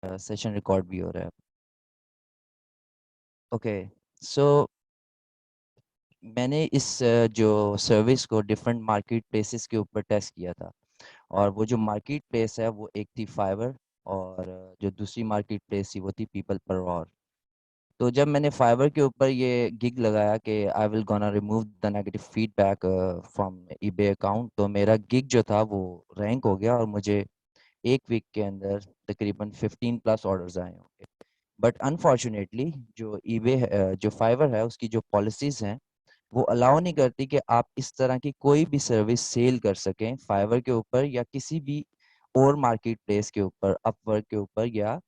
Session record भी हो रहा है। ओके, सो मैंने इस जो सर्विस को डिफरेंट मार्केट प्लेसेस के ऊपर टेस्ट किया था। और वो जो मार्केट प्लेस है वो एक थी फाइवर, और जो दूसरी मार्केट प्लेस थी वो थी पीपल पर और। तो जब मैंने फाइवर के ऊपर ये गिग लगाया कि I will gonna remove the negative feedback from eBay account, तो मेरा गिग जो था वो रैंक हो गया और मुझे एक वीक के अंदर तकरीबन 15 प्लस ऑर्डर्स आए होंगे। बट अनफॉर्चुनेटली जो ईबे जो फाइवर है उसकी जो पॉलिसीज हैं वो अलाउ नहीं करती कि आप इस तरह की कोई भी सर्विस सेल कर सकें फाइवर के ऊपर या किसी भी और मार्केट प्लेस के ऊपर, अपवर्क के ऊपर या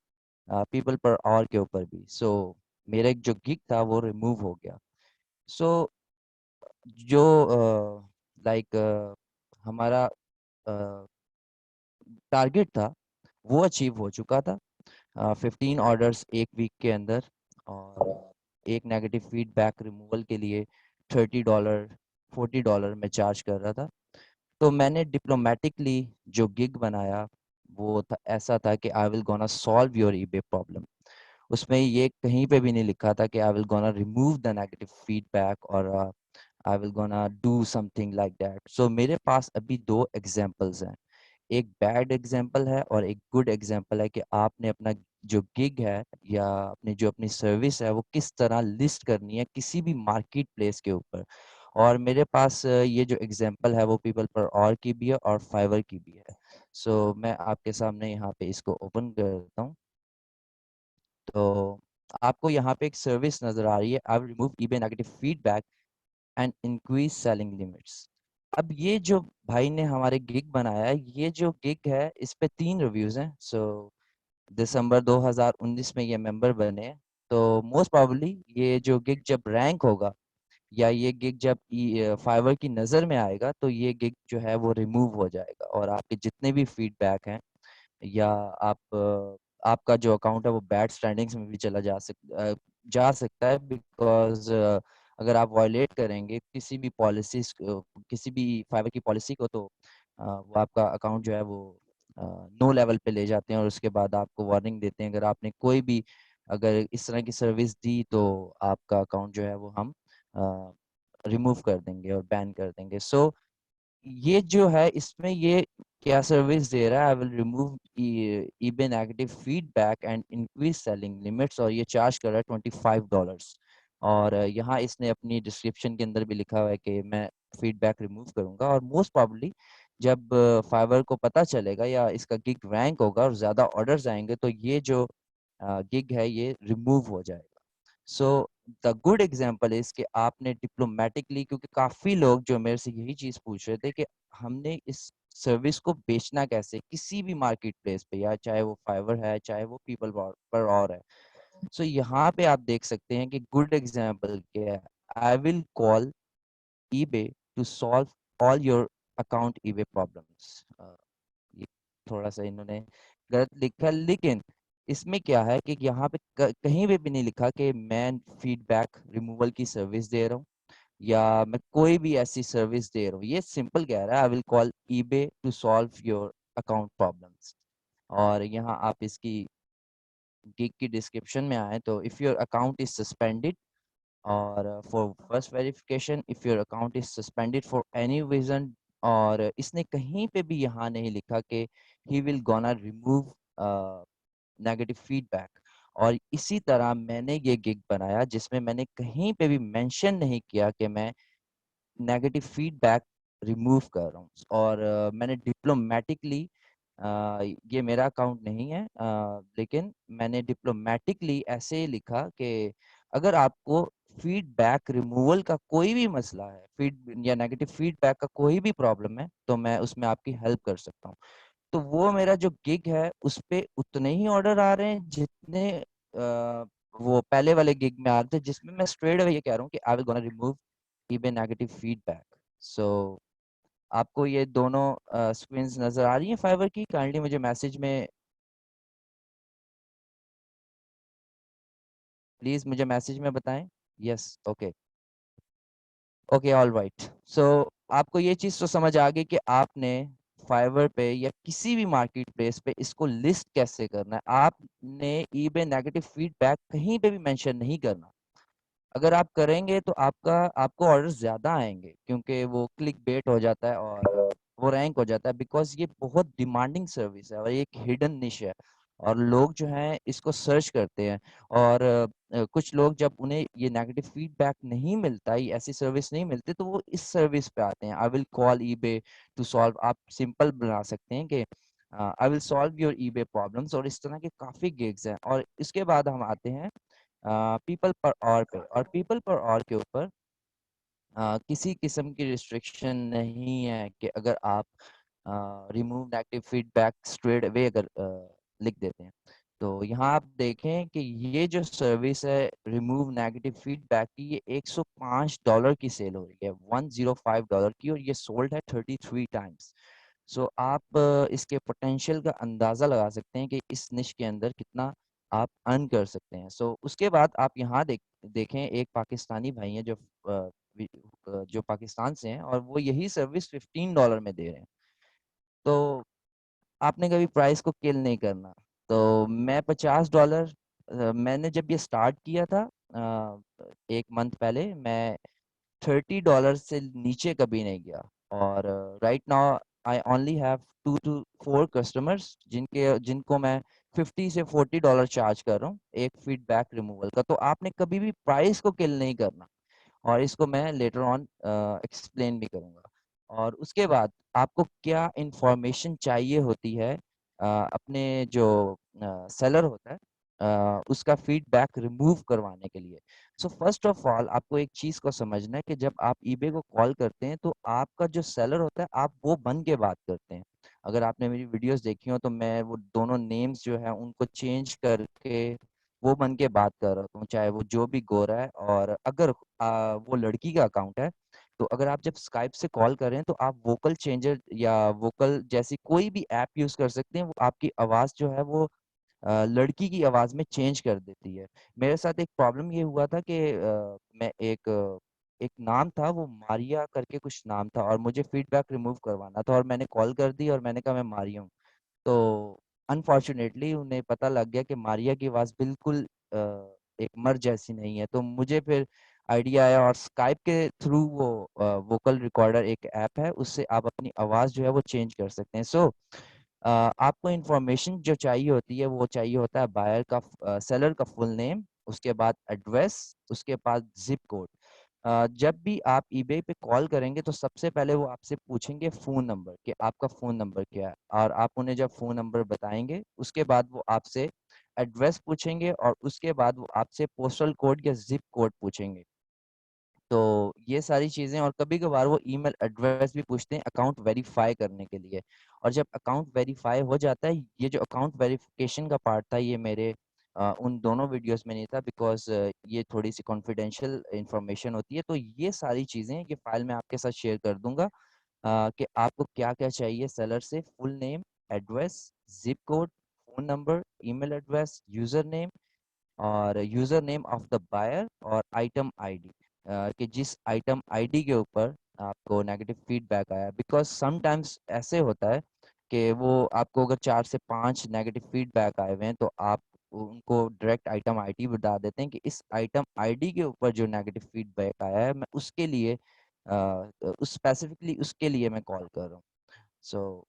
पीपल पर और के ऊपर भी। सो मेरा एक जो गिग था वो रिमूव हो गया। सो जो लाइक हमारा टारगेट था वो अचीव हो चुका था। 15 ऑर्डर्स एक वीक के अंदर, और एक नेगेटिव फीडबैक रिमूवल के लिए $30 $40 मैं चार्ज कर रहा था। तो मैंने डिप्लोमेटिकली जो गिग बनाया वो था, ऐसा था कि I will gonna solve your eBay problem. उसमें ये कहीं पे भी नहीं लिखा था कि I will gonna remove the negative feedback और I will gonna do something like that. So मेरे पास अभी दो एग्जांपल्स हैं, एक बैड एग्जांपल है और एक गुड एग्जांपल है कि आपने अपना जो गिग है या अपनी सर्विस है वो किस तरह लिस्ट करनी है किसी भी मार्केट प्लेस के ऊपर। और मेरे पास ये जो एग्जांपल है वो पीपल पर और की भी है और फाइवर की भी है। सो मैं आपके सामने यहाँ पे इसको ओपन करता हूँ। तो आपको यहाँ पे एक सर्विस नजर आ रही है, I will remove eBay negative feedback and increase selling limits. अब ये जो भाई ने हमारे गिग बनाया है, ये जो गिग है इस पे 3 रिव्यूज हैं। सो दिसंबर 2019 में ये मेंबर बने। तो मोस्ट प्रोबेबली ये जो गिग जब रैंक होगा या ये गिग जब फाइवर की नज़र में आएगा तो ये गिग जो है वो रिमूव हो जाएगा, और आपके जितने भी फीडबैक हैं या आपका जो अकाउंट है वो बैड स्टैंडिंग्स में भी जा सकता है, बिकॉज अगर आप वायलेट करेंगे किसी भी फाइवर की पॉलिसी को, तो वो आपका अकाउंट जो है वो नो लेवल पे ले जाते हैं और उसके बाद आपको वार्निंग देते हैं। अगर आपने कोई भी अगर इस तरह की सर्विस दी तो आपका अकाउंट जो है वो हम रिमूव कर देंगे और बैन कर देंगे। सो ये जो है इसमें ये क्या सर्विस दे रहा है, I will remove eBay negative feedback and increase selling limits, और ये चार्ज कर रहा है $25। और यहाँ इसने अपनी डिस्क्रिप्शन के अंदर भी लिखा हुआ है कि मैं फीडबैक रिमूव करूंगा, और मोस्ट प्रॉब्ली जब फाइवर को पता चलेगा या इसका गिग रैंक होगा और ज्यादा ऑर्डर्स आएंगे तो ये जो गिग है ये रिमूव हो जाएगा। So the good example is कि आपने डिप्लोमेटिकली, क्योंकि काफी लोग जो मेरे से यही चीज पूछ रहे थे कि हमने इस सर्विस को बेचना कैसे किसी भी मार्केट प्लेस पे, या चाहे वो फाइवर है चाहे वो पीपल पर और है। सो यहाँ पे आप देख सकते हैं कि गुड एग्जाम्पल क्या है, I will call eBay to solve all your account eBay problems. ये थोड़ा सा इन्होंने गलत लिखा, लेकिन इसमें क्या है कि यहाँ पे कहीं पे भी नहीं लिखा कि मैं फीडबैक रिमूवल की सर्विस दे रहा हूँ या मैं कोई भी ऐसी सर्विस दे रहा हूँ। ये सिंपल कह रहा है, I will call eBay to solve your account problems. और यहाँ आप इसकी गिग की डिस्क्रिप्शन में आए तो if your account is suspended, और for first verification if your account is suspended for any reason, और इसने कहीं पे भी यहाँ नहीं लिखा कि he will gonna remove negative feedback. और इसी तरह मैंने ये गिग बनाया जिसमें मैंने कहीं पे भी मेंशन नहीं किया कि मैं नेगेटिव फीडबैक रिमूव कर रहा हूँ। और मैंने डिप्लोमेटिकली, ये मेरा अकाउंट नहीं है, लेकिन मैंने डिप्लोमेटिकली ऐसे लिखा कि अगर आपको फीडबैक रिमूवल का कोई भी मसला है, फीड या नेगेटिव फीडबैक का कोई भी प्रॉब्लम है, तो मैं उसमें आपकी हेल्प कर सकता हूँ। तो वो मेरा जो गिग है उस पे उतने ही ऑर्डर आ रहे हैं जितने वो पहले वाले गिग में आ रहे थे, जिसमें मैं स्ट्रेट अवे ये कह रहा हूँ कि I will gonna remove eBay negative feedback. So आपको ये दोनों स्क्रीन्स नजर आ रही हैं फाइवर की? काइंडली मुझे मैसेज में, प्लीज मुझे मैसेज में बताएं। Yes, okay, okay, all right. So आपको ये चीज तो समझ आ गई कि आपने फाइवर पे या किसी भी मार्केट प्लेस पे इसको लिस्ट कैसे करना है। आपने ईबे नेगेटिव फीडबैक कहीं पे भी मेंशन नहीं करना। अगर आप करेंगे तो आपको ऑर्डर ज़्यादा आएँगे, क्योंकि वो क्लिकबेट हो जाता है और वो रैंक हो जाता है, बिकॉज़ ये बहुत डिमांडिंग सर्विस है और ये एक हिडन निश है और लोग जो हैं इसको सर्च करते हैं। और कुछ लोग जब उन्हें ये नेगेटिव फीडबैक नहीं मिलता, ये ऐसी सर्विस नहीं मिलती, तो वो इस सर्विस पे आते हैं। I will call eBay to solve. आप सिंपल बना सकते हैं कि I will solve your eBay problems, और इस तरह के काफ़ी गिग्स हैं। और इसके बाद हम आते हैं पीपल पर और पे। और पीपल पर और के ऊपर किसी किस्म की रिस्ट्रिक्शन नहीं है कि अगर आप remove negative feedback straight away अगर लिख देते हैं। तो यहाँ आप देखें कि ये जो सर्विस है रिमूव नेगेटिव फीडबैक की, ये $105 की सेल हो रही है, $105 की, और ये सोल्ड है 33 टाइम्स। सो आप इसके पोटेंशियल का अंदाज़ा लगा सकते हैं कि इस निश के अंदर कितना आप अर्न कर सकते हैं। सो उसके बाद आप यहाँ देखें, एक पाकिस्तानी भाई हैं जो जो पाकिस्तान से हैं, और वो यही सर्विस $15 में दे रहे हैं। तो आपने कभी प्राइस को किल नहीं करना। तो मैं $50, मैंने जब ये स्टार्ट किया था 1 मंथ पहले, मैं $30 से नीचे कभी नहीं गया। और right now I only have 2 to 4 customers जिनको मैं $50 से $40 चार्ज कर रहा हूँ एक फीडबैक रिमूवल का। तो आपने कभी भी प्राइस को किल नहीं करना, और इसको मैं लेटर ऑन एक्सप्लेन भी करूँगा। और उसके बाद आपको क्या इंफॉर्मेशन चाहिए होती है अपने जो सेलर होता है उसका फीडबैक रिमूव करवाने के लिए। सो फर्स्ट ऑफ ऑल आपको एक चीज़ को समझना है कि जब आप ईबे को कॉल करते हैं तो आपका जो सेलर होता है आप वो बन के बात करते हैं। अगर आपने मेरी वीडियोस देखी हो तो मैं वो दोनों नेम्स जो है उनको चेंज करके वो बन के बात कर रहा हूँ, चाहे वो जो भी गोरा है। और अगर वो लड़की का अकाउंट है, तो अगर आप जब स्काइप से कॉल कर रहे हैं तो आप वोकल चेंजर या वोकल जैसी कोई भी ऐप यूज़ कर सकते हैं। वो आपकी आवाज़ जो है वो लड़की की आवाज़ में चेंज कर देती है। मेरे साथ एक प्रॉब्लम ये हुआ था कि मैं एक नाम था, वो मारिया करके कुछ नाम था, और मुझे फीडबैक रिमूव करवाना था, और मैंने कॉल कर दी और मैंने कहा मैं मारिया हूँ। तो अनफॉर्चुनेटली उन्हें पता लग गया कि मारिया की आवाज़ बिल्कुल एक मर्द जैसी नहीं है। तो मुझे फिर आइडिया आया, और स्काइप के थ्रू वो वोकल रिकॉर्डर एक ऐप है, उससे आप अपनी आवाज़ जो है वो चेंज कर सकते हैं। सो आपको इन्फॉर्मेशन जो चाहिए होती है वो चाहिए होता है बायर का सेलर का फुल नेम, उसके बाद एड्रेस, उसके बाद जिप कोड। जब भी आप ईबे पे कॉल करेंगे तो सबसे पहले वो आपसे पूछेंगे फ़ोन नंबर, कि आपका फ़ोन नंबर क्या है, और आप उन्हें जब फ़ोन नंबर बताएंगे उसके बाद वो आपसे एड्रेस पूछेंगे, और उसके बाद वो आपसे पोस्टल कोड या जिप कोड पूछेंगे। तो ये सारी चीज़ें, और कभी-कभार वो ईमेल एड्रेस भी पूछते हैं अकाउंट वेरीफाई करने के लिए। और जब अकाउंट वेरीफाई हो जाता है, ये जो अकाउंट वेरिफिकेशन का पार्ट था ये मेरे उन दोनों वीडियोस में नहीं था, बिकॉज़ ये थोड़ी-सी कॉन्फिडेंशियल इन्फॉर्मेशन होती है। तो ये सारी चीज़ें ये फ़ाइल मैं आपके साथ शेयर कर दूँगा कि आपको क्या-क्या चाहिए सेलर से। Full name, address, zip code, phone number, email address, user name, और user name of the buyer, और आइटम आईडी, कि जिस आइटम आईडी के ऊपर आपको नेगेटिव फीडबैक आया। बिकॉज़ समटाइम्स ऐसे होता है कि वो आपको अगर 4 से 5 नेगेटिव फीडबैक आए हुए हैं तो आप उनको डायरेक्ट आइटम आईडी बता देते हैं कि इस आइटम आईडी के ऊपर जो नेगेटिव फीडबैक आया है मैं उसके लिए उस स्पेसिफिकली उसके लिए मैं कॉल कर रहा हूँ। सो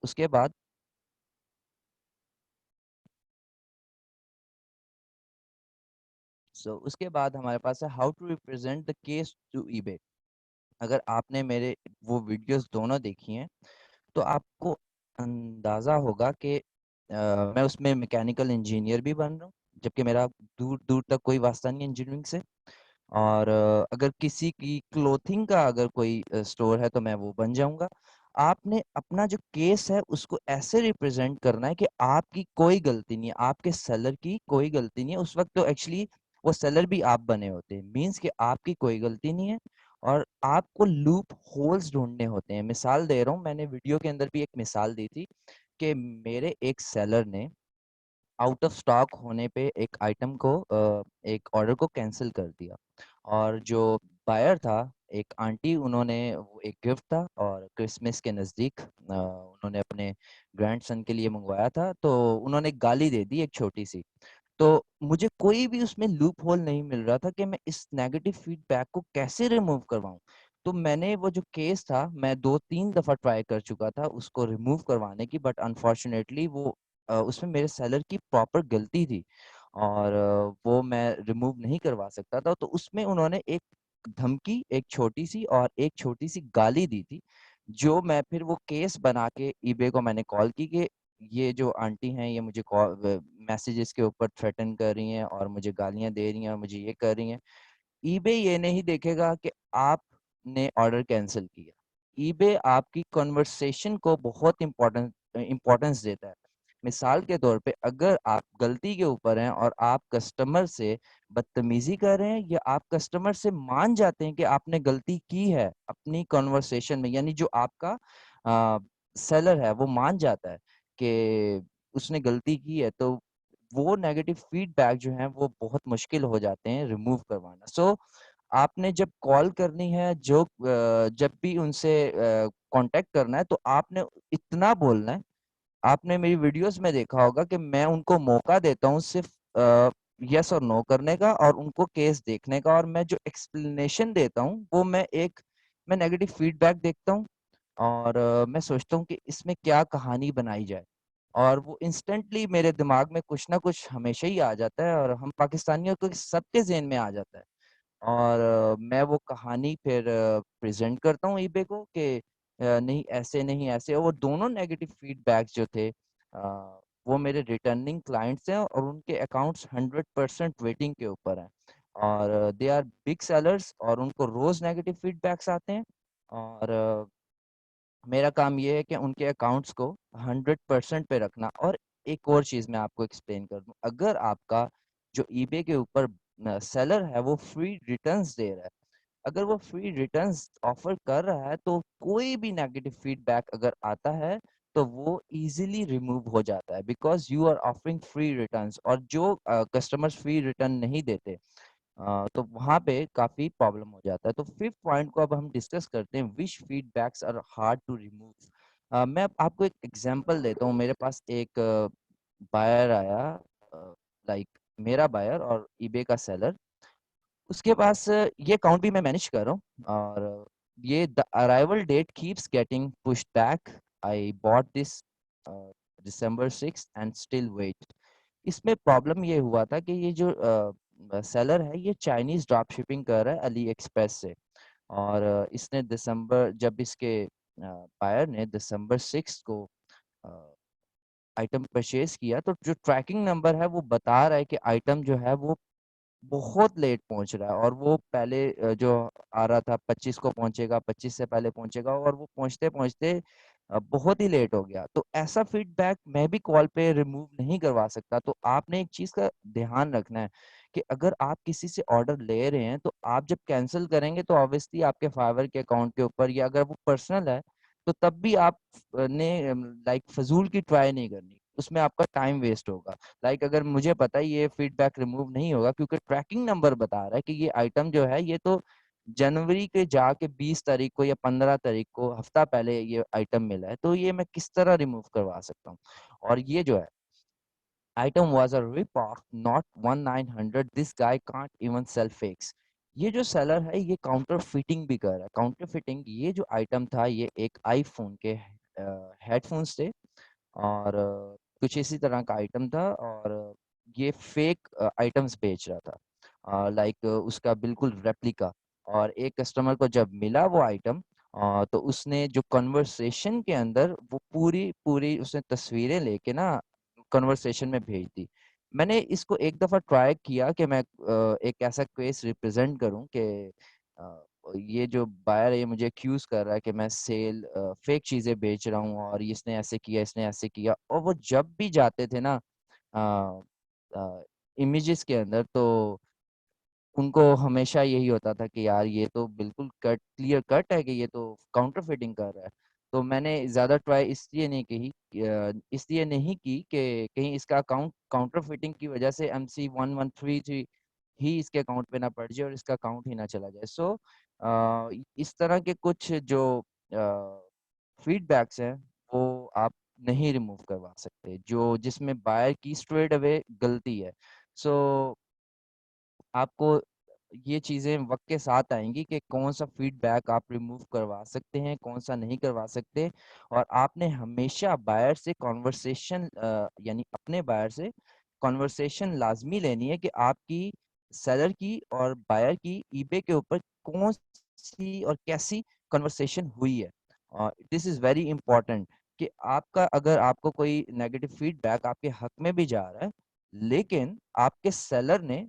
उसके बाद हमारे पास है how to represent the case to eBay. अगर आपने मेरे वो वीडियोस दोनों देखी हैं तो आपको अंदाज़ा होगा कि मैं उसमें मैकेनिकल इंजीनियर भी बन रहा हूँ, जबकि मेरा दूर दूर तक कोई वास्ता नहीं है इंजीनियरिंग से। और अगर किसी की क्लोथिंग का अगर कोई स्टोर है तो मैं वो बन जाऊंगा। आपने अपना जो केस है उसको ऐसे रिप्रेजेंट करना है कि आपकी कोई गलती नहीं है, आपके सेलर की कोई गलती नहीं है। उस वक्त तो एक्चुअली वो सेलर भी आप बने होते हैं, मीन्स कि आपकी कोई गलती नहीं है, और आपको लूप होल्स ढूंढने होते हैं। मिसाल दे रहा हूँ, मैंने वीडियो के अंदर भी एक मिसाल दी थी कि मेरे एक सेलर ने आउट ऑफ स्टॉक होने पे एक आइटम को एक ऑर्डर को कैंसिल कर दिया, और जो बायर था एक आंटी, उन्होंने वो एक गिफ्ट था और क्रिसमस के नज़दीक उन्होंने अपने ग्रैंडसन के लिए मंगवाया था, तो उन्होंने गाली दे दी एक छोटी-सी। तो मुझे कोई भी उसमें लूप होल नहीं मिल रहा था कि मैं इस नेगेटिव फीडबैक को कैसे रिमूव करवाऊँ। तो मैंने वो जो केस था, मैं 2-3 दफ़ा ट्राई कर चुका था उसको रिमूव करवाने की, बट अनफॉर्च्यूनेटली वो उसमें मेरे सेलर की प्रॉपर गलती थी और वो मैं रिमूव नहीं करवा सकता था। तो उसमें उन्होंने एक धमकी, एक छोटी-सी और एक छोटी-सी गाली दी थी, जो मैं फिर वो केस बना के ईबे को मैंने कॉल की कि ये जो आंटी हैं, ये मुझे मैसेजेस के ऊपर थ्रेटन कर रही हैं और मुझे गालियाँ दे रही हैं और मुझे ये कर रही हैं। ईबे ये नहीं देखेगा कि आपने ऑर्डर कैंसल किया। ईबे आपकी कन्वर्सेशन को बहुत इम्पोर्टेंस देता है। मिसाल के तौर पे अगर आप गलती के ऊपर हैं और आप कस्टमर से बदतमीज़ी कर रहे हैं या आप कस्टमर से मान जाते हैं कि आपने गलती की है अपनी कन्वर्सेशन में, यानी जो आपका अ, सेलर है वो मान जाता है कि उसने गलती की है, तो वो नेगेटिव फीडबैक जो हैं वो बहुत मुश्किल हो जाते हैं रिमूव करवाना। सो आपने जब कॉल करनी है, जब भी उनसे कॉन्टैक्ट करना है, तो आपने इतना बोलना है। आपने मेरी वीडियोस में देखा होगा कि मैं उनको मौका देता हूँ सिर्फ यस और नो करने का और उनको केस देखने का, और मैं जो एक्सप्लेनेशन देता हूँ वो मैं नेगेटिव फीडबैक देखता हूँ और मैं सोचता हूँ कि इसमें क्या कहानी बनाई जाए, और वो इंस्टेंटली मेरे दिमाग में कुछ ना कुछ हमेशा ही आ जाता है और हम पाकिस्तानियों को सबके ज़हन में आ जाता है। और मैं वो कहानी फिर प्रेज़ेंट करता हूँ ईबे को कि नहीं ऐसे नहीं ऐसे, और वो दोनों नेगेटिव फीडबैक्स जो थे वो मेरे रिटर्निंग क्लाइंट्स हैं और उनके अकाउंट्स 100% वेटिंग के ऊपर हैं और दे आर बिग सेलर्स और उनको रोज़ नेगेटिव फीडबैक्स आते हैं और मेरा काम ये है कि उनके अकाउंट्स को 100% पे रखना। और एक और चीज़ मैं आपको एक्सप्लेन कर दूँ, अगर आपका जो ईबे के ऊपर सेलर है वो फ्री रिटर्न्स दे रहा है, अगर वो फ्री रिटर्न्स ऑफर कर रहा है, तो कोई भी नेगेटिव फीडबैक अगर आता है तो वो इजीली रिमूव हो जाता है, because you are offering free returns. और जो कस्टमर्स फ्री रिटर्न नहीं देते तो वहाँ पे काफ़ी प्रॉब्लम हो जाता है। तो 5th पॉइंट को अब हम डिस्कस करते हैं, which feedbacks are hard to remove. मैं आपको एक एग्ज़ाम्पल देता हूँ। मेरे पास एक बायर आया, अ, लाइक मेरा बायर और ईबे का सेलर। उसके पास ये अकाउंट भी मैं मैनेज कर रहा हूँ और ये the arrival date keeps getting pushed back. I bought this December 6 and still wait. इसमें प्रॉब्लम ये हुआ था कि ये जो सेलर है ये चाइनीज़ ड्रॉप शिपिंग कर रहा है अली एक्सप्रेस से, और इसने दिसंबर जब इसके बायर ने दिसंबर 6 को अ, आइटम परचेज़ किया, तो जो ट्रैकिंग नंबर है वो बता रहा है कि आइटम जो है वो बहुत लेट पहुँच रहा है, और वो पहले जो आ रहा था 25 को पहुँचेगा, 25 से पहले पहुँचेगा, और वो पहुँचते-पहुँचते बहुत ही लेट हो गया। तो ऐसा फीडबैक मैं भी कॉल पे रिमूव नहीं करवा सकता। तो आपने एक चीज़ का ध्यान रखना है कि अगर आप किसी से ऑर्डर ले रहे हैं, तो आप जब कैंसल करेंगे तो ऑब्वियसली आपके फाइवर के अकाउंट के ऊपर, या अगर वो पर्सनल है, तो तब भी आप ने लाइक फ़िज़ूल की ट्राई नहीं करनी। उसमें आपका टाइम वेस्ट होगा। लाइक अगर मुझे पता है ये फीडबैक रिमूव नहीं होगा क्योंकि ट्रैकिंग नंबर बता रहा है कि ये आइटम जो है ये तो जनवरी के जाके 20 तारीख को या 15 तारीख को हफ्ता पहले ये आइटम मिला है, तो ये मैं किस तरह रिमूव करवा सकता हूँ। और ये जो है item was a rip off not 1900, this guy can't even sell fakes. ये जो सेलर है ये काउंटर फिटिंग भी कर रहा है। काउंटर फिटिंग, ये जो आइटम था ये एक आईफोन के हेडफोन्स थे और कुछ इसी तरह का आइटम था, और ये फेक आइटम्स बेच रहा था, लाइक उसका बिल्कुल रेप्लिका। और एक कस्टमर को जब मिला वो आइटम, तो उसने जो कन्वर्सेशन के अंदर वो पूरी पूरी उसने तस्वीरें लेके ना कन्वर्सेशन में भेज दी। मैंने इसको एक दफ़ा ट्राई किया कि मैं एक ऐसा केस रिप्रेजेंट करूं कि अ, ये जो बायर है ये मुझे एक्यूज़ कर रहा है कि मैं फेक चीज़ें बेच रहा हूँ और इसने ऐसे किया, इसने ऐसे किया। और वो जब भी जाते थे ना अ इमेजेस के अंदर, तो उनको हमेशा यही होता था कि यार ये तो बिल्कुल क्लियर कट है कि ये तो काउंटरफिटिंग कर रहा है। तो मैंने ज़्यादा ट्राई इसलिए नहीं की कि कहीं इसका अकाउंट काउंटरफिटिंग की वजह से MC1133 ही इसके अकाउंट पे ना पड़ जाए और इसका अकाउंट ही ना चला जाए। सो इस तरह के कुछ जो फीडबैक्स हैं वो आप नहीं रिमूव करवा सकते, जो जिसमें बायर की स्ट्रेट अवे गलती है। सो आपको ये चीज़ें वक़्त के साथ आएँगी कि कौन-सा फ़ीडबैक आप रिमूव करवा सकते हैं, कौन-सा नहीं करवा सकते। और आपने हमेशा बायर से कन्वर्सेशन यानी अपने बायर से कन्वर्सेशन लाज़मी लेनी है कि आपकी सेलर की और बायर की ईबे के ऊपर कौन-सी और कैसी कन्वर्सेशन हुई है। दिस इज़ वेरी इम्पोर्टेंट कि आपका अगर आपको कोई नेगेटिव फ़ीडबैक आपके हक़ में भी जा रहा है, लेकिन आपके सेलर ने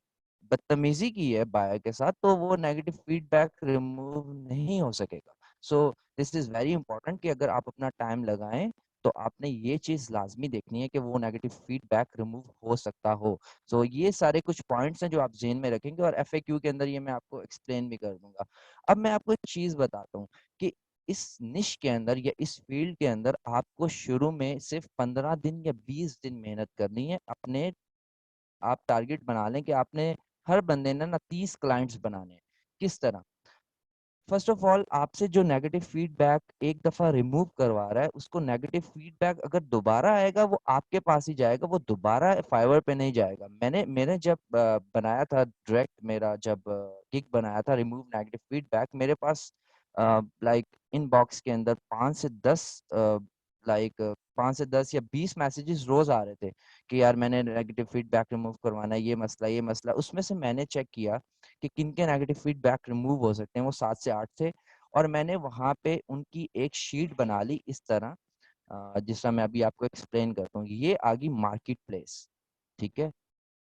बदतमीजी की है बायर के साथ, तो वो नेगेटिव फीडबैक रिमूव नहीं हो सकेगा। So this is very important कि अगर आप अपना टाइम लगाएँ, तो आपने ये चीज़ लाज़मी देखनी है कि वो नेगेटिव फीडबैक रिमूव हो सकता हो। सो ये सारे कुछ पॉइंट्स हैं जो आप ज़हन में रखेंगे और एफएक्यू के अंदर ये मैं आपको एक्सप्लेन भी कर दूँगा। अब मैं आपको एक चीज़ बताता हूँ कि इस निश के अंदर या इस फील्ड के अंदर आपको शुरू में सिर्फ़ 15 दिन या 20 दिन मेहनत करनी है। अपने आप टारगेट बना लें कि आपने हर बंदे ने ना 30 क्लाइंट्स बनाने हैं। किस तरह? फर्स्ट ऑफ ऑल आपसे जो नेगेटिव फीडबैक एक दफ़ा रिमूव करवा रहा है, उसको नेगेटिव फीडबैक अगर दोबारा आएगा वो आपके पास ही जाएगा, वो दोबारा फाइवर पे नहीं जाएगा। मैंने मैंने जब बनाया था डायरेक्ट मेरा जब गिग बनाया था रिमूव नेगेटिव फीडबैक, मेरे पास लाइक इनबॉक्स के अंदर 5 से 10 लाइक 5 से 10 या 20 मैसेजेस रोज़ आ रहे थे कि यार मैंने नेगेटिव फीडबैक रिमूव करवाना है, ये मसला। उसमें से मैंने चेक किया कि किनके नेगेटिव फीडबैक रिमूव हो सकते हैं, वो 7 से 8 थे और मैंने वहाँ पे उनकी एक शीट बना ली इस तरह जिस तरह मैं अभी आपको एक्सप्लेन करता हूँ। ये आ गई मार्केट प्लेस, ठीक है?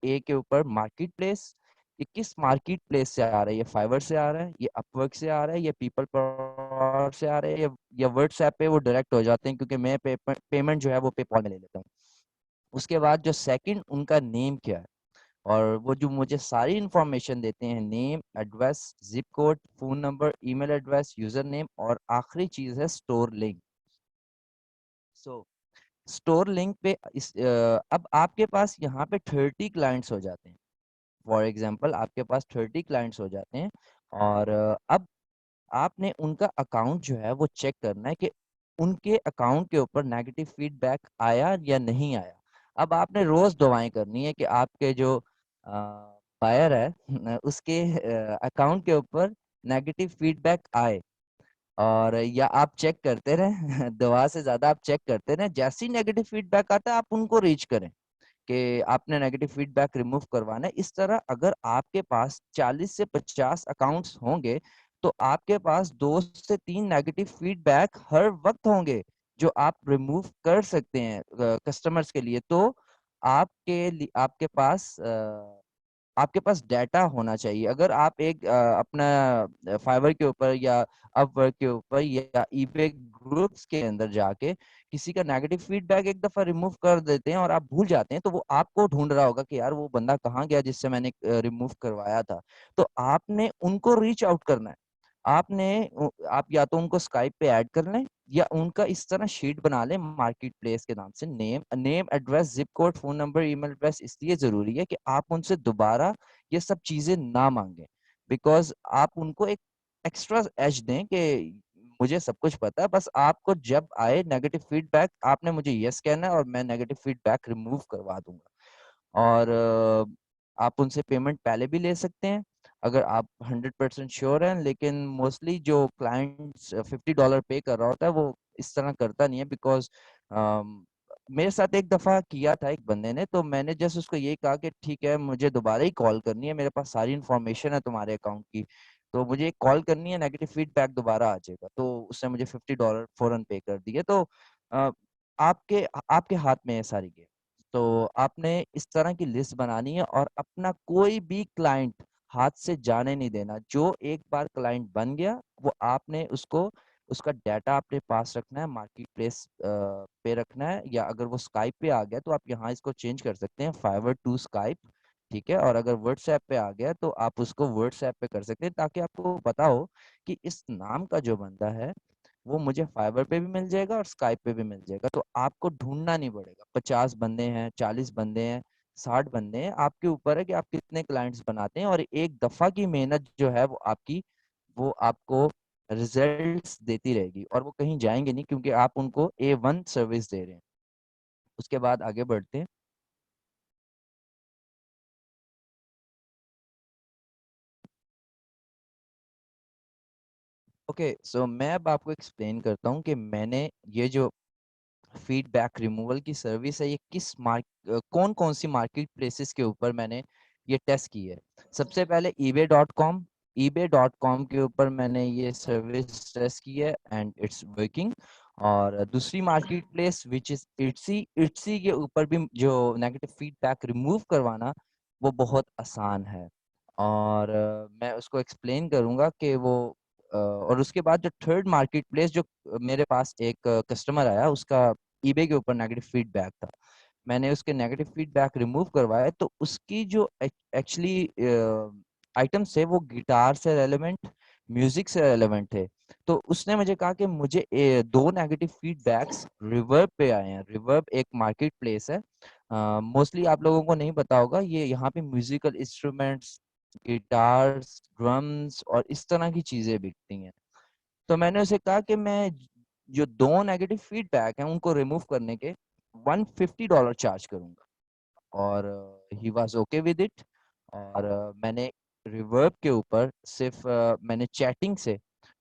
ए के ऊपर मार्केट प्लेस, ये किस मार्केट प्लेस से आ रहा है? ये फाइवर से आ रहा है, ये अपवर्क से आ रहा है, ये पीपल पावर से आ रहा है या व्हाट्सएप पे वो डायरेक्ट हो जाते हैं क्योंकि मैं पेमेंट जो है वो पेपॉल में ले लेता हूँ। उसके बाद जो सेकंड उनका नेम क्या है? और वो जो मुझे सारी इन्फॉर्मेशन देते हैं name, address, zip code, phone number, email address, user name और आखिरी चीज़ है स्टोर लिंक। सो स्टोर लिंक पे अब आपके पास यहाँ पे 30 क्लाइंट्स हो जाते हैं। फॉर एग्ज़ाम्पल आपके पास 30 क्लाइंट्स हो जाते हैं और अब आपने उनका अकाउंट जो है वो चेक करना है कि उनके अकाउंट के ऊपर नेगेटिव फीडबैक आया या नहीं आया। अब आपने रोज़ दुआएँ करनी है कि आपके जो बायर है उसके अकाउंट के ऊपर नेगेटिव फीडबैक आए और या आप चेक करते रहें दुआ से ज़्यादा आप चेक करते रहें। जैसे ही नेगेटिव फीडबैक आता है आप उनको रीच करें। कि आपने नेगेटिव फीडबैक रिमूव करवाना है। इस तरह अगर आपके पास 40 से 50 अकाउंट्स होंगे, तो आपके पास 2 से 3 नेगेटिव फीडबैक हर वक़्त होंगे, जो आप रिमूव कर सकते हैं कस्टमर्स के लिए। तो आपके पास डाटा होना चाहिए। अगर आप एक अपना फाइवर के ऊपर या अपवर्क के ऊपर या ईबे ग्रुप्स के अंदर जाके किसी का नेगेटिव फीडबैक एक दफ़ा रिमूव कर देते हैं और आप भूल जाते हैं, तो वो आपको ढूँढ रहा होगा कि यार वो बंदा कहाँ गया जिससे मैंने रिमूव करवाया था। तो आपने उनको रीच आउट करना है। आप या तो उनको स्काइप पे ऐड कर लें या उनका इस तरह शीट बना लें मार्केट प्लेस के नाम से name, address, zip code, phone number, email address इसलिए ज़रूरी है कि आप उनसे दोबारा ये सब चीज़ें ना माँगे। बिकॉज़ आप उनको एक एक्स्ट्रा एज दें कि मुझे सब कुछ पता है, बस आपको जब आए नेगेटिव फीडबैक आपने मुझे येस कहना है और मैं नेगेटिव फीडबैक रिमूव करवा दूँगा। और आप उनसे पेमेंट पहले भी ले सकते हैं, अगर आप 100% श्योर हैं, लेकिन मोस्टली जो क्लाइंट्स $50 पे कर रहा होता है, वो इस तरह करता नहीं है बिकॉज़ मेरे साथ एक दफ़ा किया था एक बंदे ने, तो मैंने जस्ट उसको यही कहा कि ठीक है, मुझे दोबारा ही कॉल करनी है, मेरे पास सारी इन्फॉर्मेशन है तुम्हारे अकाउंट की, तो मुझे एक कॉल करनी है, नेगेटिव फीडबैक दोबारा आ जाएगा। तो उसने मुझे $50 फ़ौरन पे कर दिए। तो अ, आपके आपके हाथ में है सारी गेम। तो आपने इस तरह की लिस्ट बनानी है और अपना कोई भी क्लाइंट हाथ से जाने नहीं देना। जो एक बार क्लाइंट बन गया, वो आपने उसको उसका डाटा अपने पास रखना है, मार्केट प्लेस पे रखना है या अगर वो स्काइप पे आ गया तो आप यहाँ इसको चेंज कर सकते हैं फाइवर टू स्काइप, ठीक है? और अगर व्हाट्सऐप पे आ गया तो आप उसको व्हाट्सऐप पे कर सकते हैं ताकि आपको पता हो कि इस नाम का जो बंदा है वो मुझे फाइवर पे भी मिल जाएगा और स्काइप पे भी मिल जाएगा। तो आपको ढूँढना नहीं पड़ेगा। 50 बंदे हैं, 40 बंदे हैं, 60 बंदे हैं, आपके ऊपर है कि आप कितने क्लाइंट्स बनाते हैं, और एक दफा की मेहनत जो है वो आपकी, वो आपको रिजल्ट्स देती रहेगी, और वो कहीं जाएंगे नहीं, क्योंकि आप उनको A1 सर्विस दे रहे हैं। उसके बाद आगे बढ़ते हैं। ओके, सो मैं अब आपको एक्सप्लेन करता हूँ कि मैंने ये जो फीडबैक रिमूवल की सर्विस है, ये कौन कौन सी मार्केट प्लेसेस के ऊपर मैंने ये टेस्ट की है। सबसे पहले ebay.com के ऊपर मैंने ये सर्विस टेस्ट की है, एंड इट्स वर्किंग। और दूसरी मार्केट प्लेस विच इज इट्सी, इट्सी के ऊपर भी जो नेगेटिव फीडबैक रिमूव करवाना वो बहुत आसान है, और मैं उसको एक्सप्लेन करूंगा कि वो और उसके बाद जो थर्ड मार्केट प्लेस, जो मेरे पास एक कस्टमर आया, उसका ईबे के ऊपर नेगेटिव फीडबैक था, मैंने उसके नेगेटिव फीडबैक रिमूव करवाए, तो उसकी जो एक्चुअली आइटम्स थे वो गिटार से रेलेवेंट, म्यूजिक से रेलेवेंट थे। तो उसने मुझे कहा कि मुझे दो नेगेटिव फीडबैक्स रिवर्ब पे आए हैं। रिवर्ब एक मार्केट प्लेस है, मोस्टली आप लोगों को नहीं पता होगा, ये यहाँ पे म्यूजिकल इंस्ट्रूमेंट्स, गिटार्स, ड्रम्स और इस तरह की चीजें बिकती हैं। तो मैंने उसे कहा कि मैं जो दो नेगेटिव फीडबैक हैं उनको रिमूव करने के $150 चार्ज करूंगा, और he was okay with it. और मैंने रिवर्ब के ऊपर सिर्फ मैंने चैटिंग से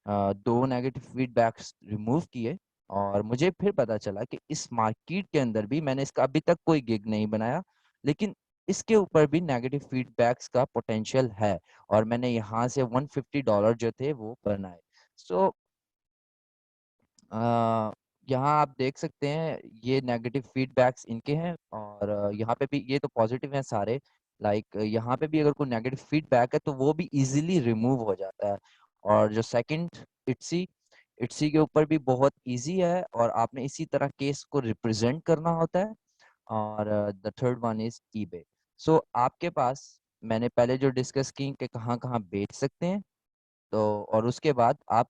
दो नेगेटिव फीडबैक्स रिमूव किए, और मुझे फिर पता चला कि इस मार्केट के अंदर भी मैंने इसका अभी तक कोई गिग नहीं बनाया, लेकिन इसके ऊपर भी नेगेटिव फीडबैक्स का पोटेंशियल है, और मैंने यहाँ से $150 जो थे वो बनाए। सो अ, यहाँ आप देख सकते हैं ये नेगेटिव फीडबैक्स इनके हैं, और यहाँ पे भी ये तो पॉजिटिव हैं सारे। लाइक यहाँ पे भी अगर कोई नेगेटिव फीडबैक है तो वो भी इजीली रिमूव हो जाता है। और जो सेकंड, इट्सी, इट्सी के ऊपर भी बहुत इजी है, और आपने इसी तरह केस को रिप्रेजेंट करना होता है। और the third one is eBay. So आपके पास मैंने पहले जो डिस्कस की कि कहाँ कहाँ बेच सकते हैं, तो और उसके बाद आप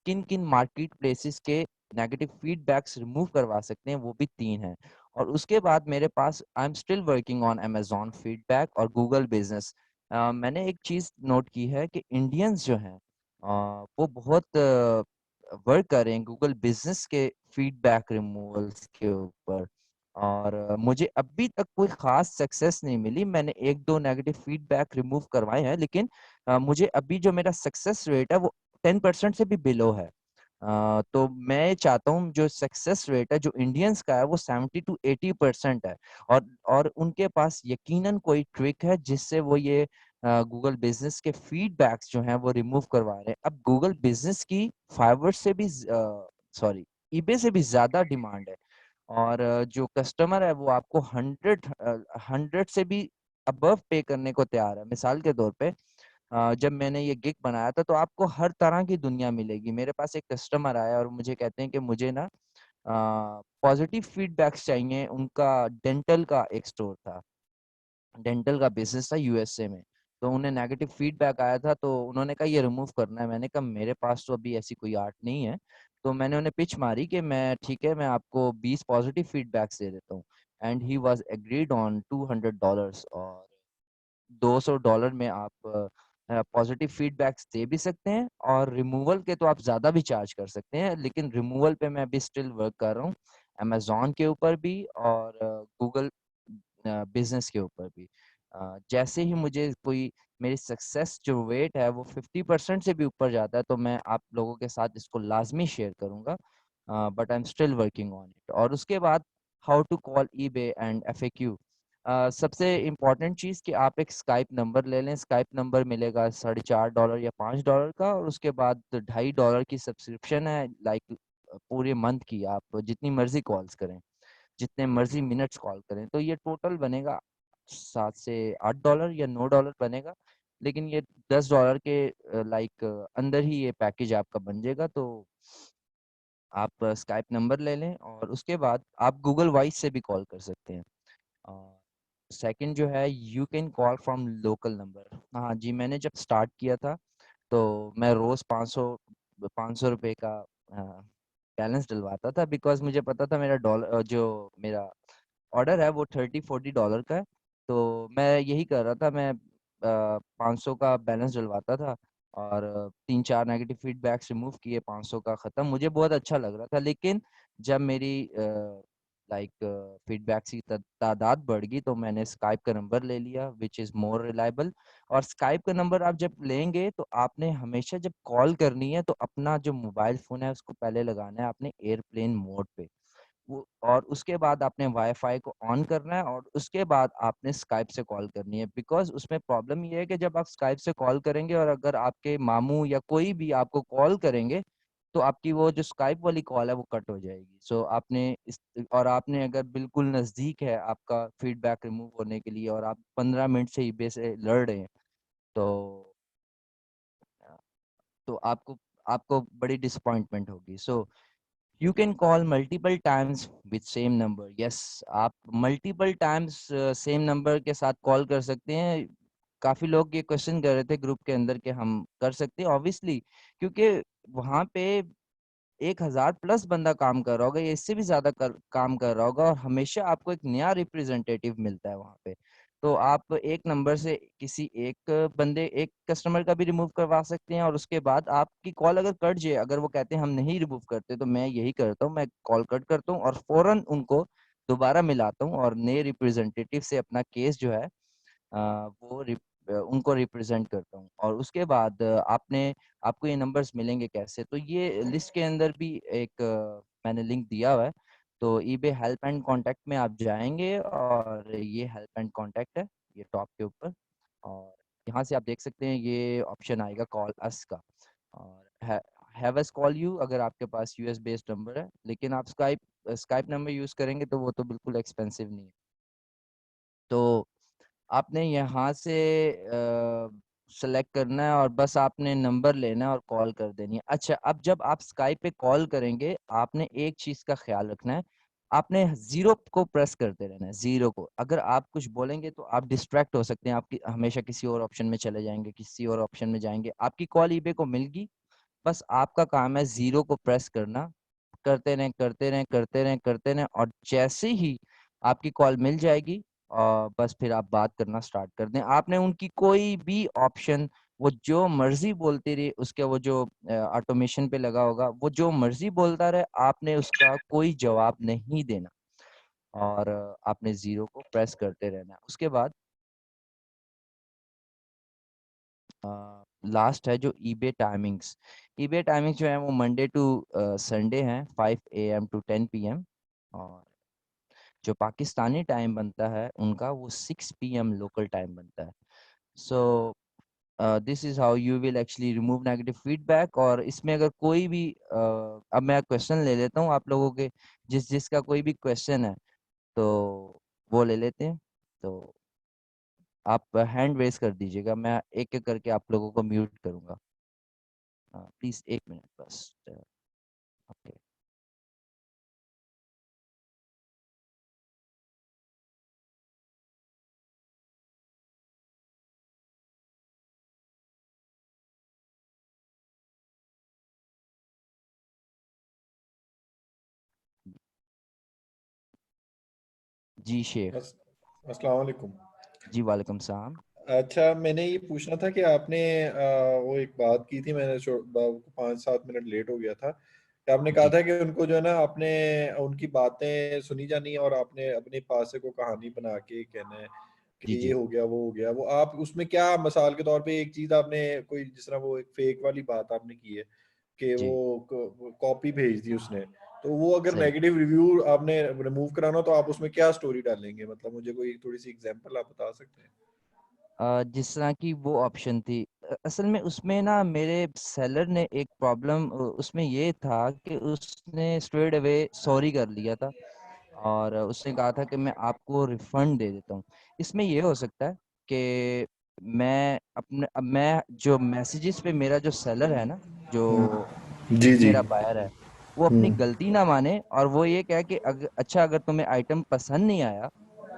किन किन मार्केट प्लेसेस के नेगेटिव फीडबैक्स रिमूव करवा सकते हैं, वो भी तीन हैं। और उसके बाद मेरे पास I am still working on Amazon feedback और गूगल बिजनेस। मैंने एक चीज नोट की है कि इंडियंस जो हैं वो बहुत वर्क कर रहे हैं गूगल बिजनेस के फीडबैक रिमूवल्स के ऊपर, और मुझे अभी तक कोई खास सक्सेस नहीं मिली। मैंने एक दो नेगेटिव फीडबैक रिमूव करवाए हैं, लेकिन मुझे अभी जो मेरा सक्सेस रेट है वो 10% से भी बिलो है। तो मैं चाहता हूँ जो सक्सेस रेट है जो इंडियंस का है वो 70 to 80% है, और उनके पास यकीनन कोई ट्रिक है जिससे वो ये गूगल बिजनेस के फीडबैक्स जो हैं वो रिमूव करवा रहे हैं। अब गूगल बिजनेस की फाइवर से भी, सॉरी, ईबे से भी ज्यादा डिमांड है, और जो कस्टमर है वो आपको 100 से भी अबव पे करने को तैयार है। मिसाल के तौर पे जब मैंने ये गिग बनाया था तो आपको हर तरह की दुनिया मिलेगी। मेरे पास एक कस्टमर आया और मुझे कहते हैं कि मुझे ना पॉजिटिव फीडबैक्स चाहिए। उनका डेंटल का एक स्टोर था, डेंटल का बिजनेस था यूएसए में। तो उन्हें नेगेटिव फीडबैक आया था, तो उन्होंने कहा ये रिमूव करना है। मैंने कहा मेरे पास तो अभी ऐसी कोई आर्ट नहीं है। तो मैंने उन्हें पिच मारी कि मैं ठीक है, मैं आपको 20 पॉजिटिव फीडबैक्स दे देता हूँ, and he was agreed on $200। और $200 में आप पॉजिटिव फीडबैक्स दे भी सकते हैं, और रिमूवल के तो आप ज़्यादा भी चार्ज कर सकते हैं, लेकिन रिमूवल पे मैं अभी स्टिल वर्क कर रहा हूँ, अमेजोन के ऊपर भी और गूगल बिजनेस के ऊपर भी। जैसे ही मुझे कोई, मेरी सक्सेस जो रेट है वो 50% से भी ऊपर जाता है, तो मैं आप लोगों के साथ इसको लाजमी शेयर करूंगा, but I am still working on it. और उसके बाद how to call eBay and FAQ. सबसे इम्पोर्टेंट चीज़ कि आप एक स्काइप नंबर ले लें। स्काइप नंबर मिलेगा $4.5 या $5 का, और उसके बाद $2.5 की सब्सक्रिप्शन है, लाइक पूरे मंथ की आप जितनी मर्जी कॉल्स करें, जितने मर्जी मिनट्स कॉल करें, तो ये टोटल बनेगा $7 से $8 या $9 बनेगा। लेकिन ये $10 के लाइक अंदर ही ये पैकेज आपका बन जाएगा। तो आप स्काइप नंबर ले लें, और उसके बाद आप गूगल वॉइस से भी कॉल कर सकते हैं। सेकंड जो है, you can call from local number. हाँ जी, मैंने जब स्टार्ट किया था तो मैं रोज 500 रुपए का बैलेंस डलवाता था, बिकॉज मुझे पता था मेरा डॉलर जो मेरा ऑर्डर है वो $30-40 का है। तो मैं यही कर रहा था, मैं 500 का बैलेंस डलवाता था और 3-4 नेगेटिव फीडबैक्स रिमूव किए, 500 का ख़त्म। मुझे बहुत अच्छा लग रहा था, लेकिन जब मेरी लाइक फीडबैक्स की तादाद बढ़ गई तो मैंने स्काइप का नंबर ले लिया, विच इज़ मोर रिलायबल। और स्काइप का नंबर आप जब लेंगे तो आपने हमेशा जब कॉल करनी है तो अपना जो मोबाइल फ़ोन है उसको पहले लगाना है आपने एयरप्लेन मोड पे। वो और उसके बाद आपने वाईफाई को ऑन करना है और उसके बाद आपने स्काइप से कॉल करनी है, बिकॉज उसमें प्रॉब्लम ये है कि जब आप स्काइप से कॉल करेंगे और अगर आपके मामू या कोई भी आपको कॉल करेंगे तो आपकी वो जो स्काइप वाली कॉल है वो कट हो जाएगी। सो आपने इस और आपने अगर बिल्कुल नज़दीक है आपका फीडबैक रिमूव होने के लिए और आप 15 मिनट से ईबे से लड़ रहे हैं तो तो आपको आपको बड़ी डिसअपॉइंटमेंट होगी। सो you can call multiple times with same number, yes, आप multiple times सेम नंबर के साथ कॉल कर सकते हैं। काफी लोग ये क्वेश्चन कर रहे थे ग्रुप के अंदर कि हम कर सकते हैं, ऑब्वियसली, क्योंकि वहां पे 1,000 प्लस बंदा काम कर रहा होगा या इससे भी ज्यादा काम कर रहा होगा और हमेशा आपको एक नया रिप्रेजेंटेटिव मिलता है वहां पे। तो आप एक नंबर से किसी एक बंदे एक कस्टमर का भी रिमूव करवा सकते हैं और उसके बाद आपकी कॉल अगर कट जाए, अगर वो कहते हैं हम नहीं रिमूव करते, तो मैं यही करता हूँ, मैं कॉल कट करता हूँ और फौरन उनको दोबारा मिलाता हूँ और नए रिप्रेजेंटेटिव से अपना केस जो है उनको रिप्रेजेंट करता हूँ। और उसके बाद आपको ये नंबर्स मिलेंगे कैसे, तो ये लिस्ट के अंदर भी एक मैंने लिंक दिया हुआ है। तो ईबे हेल्प एंड कांटेक्ट में आप जाएंगे और ये हेल्प एंड कांटेक्ट है, ये टॉप के ऊपर, और यहाँ से आप देख सकते हैं ये ऑप्शन आएगा कॉल अस का, और हैव अस कॉल यू अगर आपके पास यूएस बेस्ड नंबर है, लेकिन आप स्काइप स्काइप नंबर यूज करेंगे तो वो तो बिल्कुल एक्सपेंसिव नहीं है। तो आपने यहाँ से सेलेक्ट करना है और बस आपने नंबर लेना है और कॉल कर देनी है। अच्छा, अब जब आप स्काइप पे कॉल करेंगे आपने एक चीज का ख्याल रखना है, आपने जीरो को प्रेस करते रहना है, जीरो को। अगर आप कुछ बोलेंगे तो आप डिस्ट्रैक्ट हो सकते हैं, आपकी हमेशा किसी और ऑप्शन में चले जाएंगे, किसी और ऑप्शन में जाएंगे, आपकी कॉल ईबे को मिलगी, बस आपका काम है जीरो को प्रेस करना, करते रहें करते रहें करते रहें करते रहें, और जैसे ही आपकी कॉल मिल जाएगी और बस फिर आप बात करना स्टार्ट कर दें। आपने उनकी कोई भी ऑप्शन, वो जो मर्जी बोलती रही, उसके वो जो ऑटोमेशन पे लगा होगा वो जो मर्जी बोलता रहे, आपने उसका कोई जवाब नहीं देना और आपने जीरो को प्रेस करते रहना है। उसके बाद लास्ट है जो ईबे टाइमिंग्स जो है वो मंडे टू संडे है, 5 AM to 10 PM, और जो पाकिस्तानी टाइम बनता है उनका वो 6 PM लोकल टाइम बनता है। So this is how you will actually remove negative feedback. और इसमें अगर कोई भी अब मैं क्वेश्चन ले लेता हूँ आप लोगों के, जिसका कोई भी क्वेश्चन है तो वो ले लेते हैं। तो आप हैंड रेज कर दीजिएगा, मैं एक एक करके आप लोगों को म्यूट करूंगा। प्लीज 1 मिनट बस। ओके। जी शेख। अस्सलाम वालेकुम। जी वालेकुम सलाम। अच्छा, मैंने ये पूछना था कि आपने वो एक बात की थी, मैंने 5-7 मिनट लेट हो गया था, कि आपने कहा जी था कि उनको जो है ना आपने उनकी बातें सुनी जानी है और आपने अपने पास से कोई कहानी बना के कहना है जी कि ये जी हो गया वो हो गया। वो आप उसमें क्या मिसाल के तौर पे एक चीज आपने कोई जिस तरह वो एक फेक वाली बात आपने की है कि जी। वो कॉपी भेज दी उसने, तो वो अगर सही। नेगेटिव रिव्यू आपने रिमूव कराना हो तो आप उसमें क्या स्टोरी डालेंगे? मतलब मुझे कोई थोड़ी सी एग्जांपल आप बता सकते हैं? जिस तरह की वो ऑप्शन थी, असल में उसमें ना मेरे सेलर ने एक प्रॉब्लम उसमें ये था कि उसने स्ट्रेट अवे सॉरी कर लिया था और उसने कहा था कि मैं आपको रिफंड दे देता हूँ। इसमें ये हो सकता है कि मैं जो मैसेजेस पे मेरा जो सेलर है ना, जो जी जी। मेरा बायर है, वो अपनी हम्म। गलती ना माने और वो ये कहे कि अच्छा अगर तुम्हें आइटम पसंद नहीं आया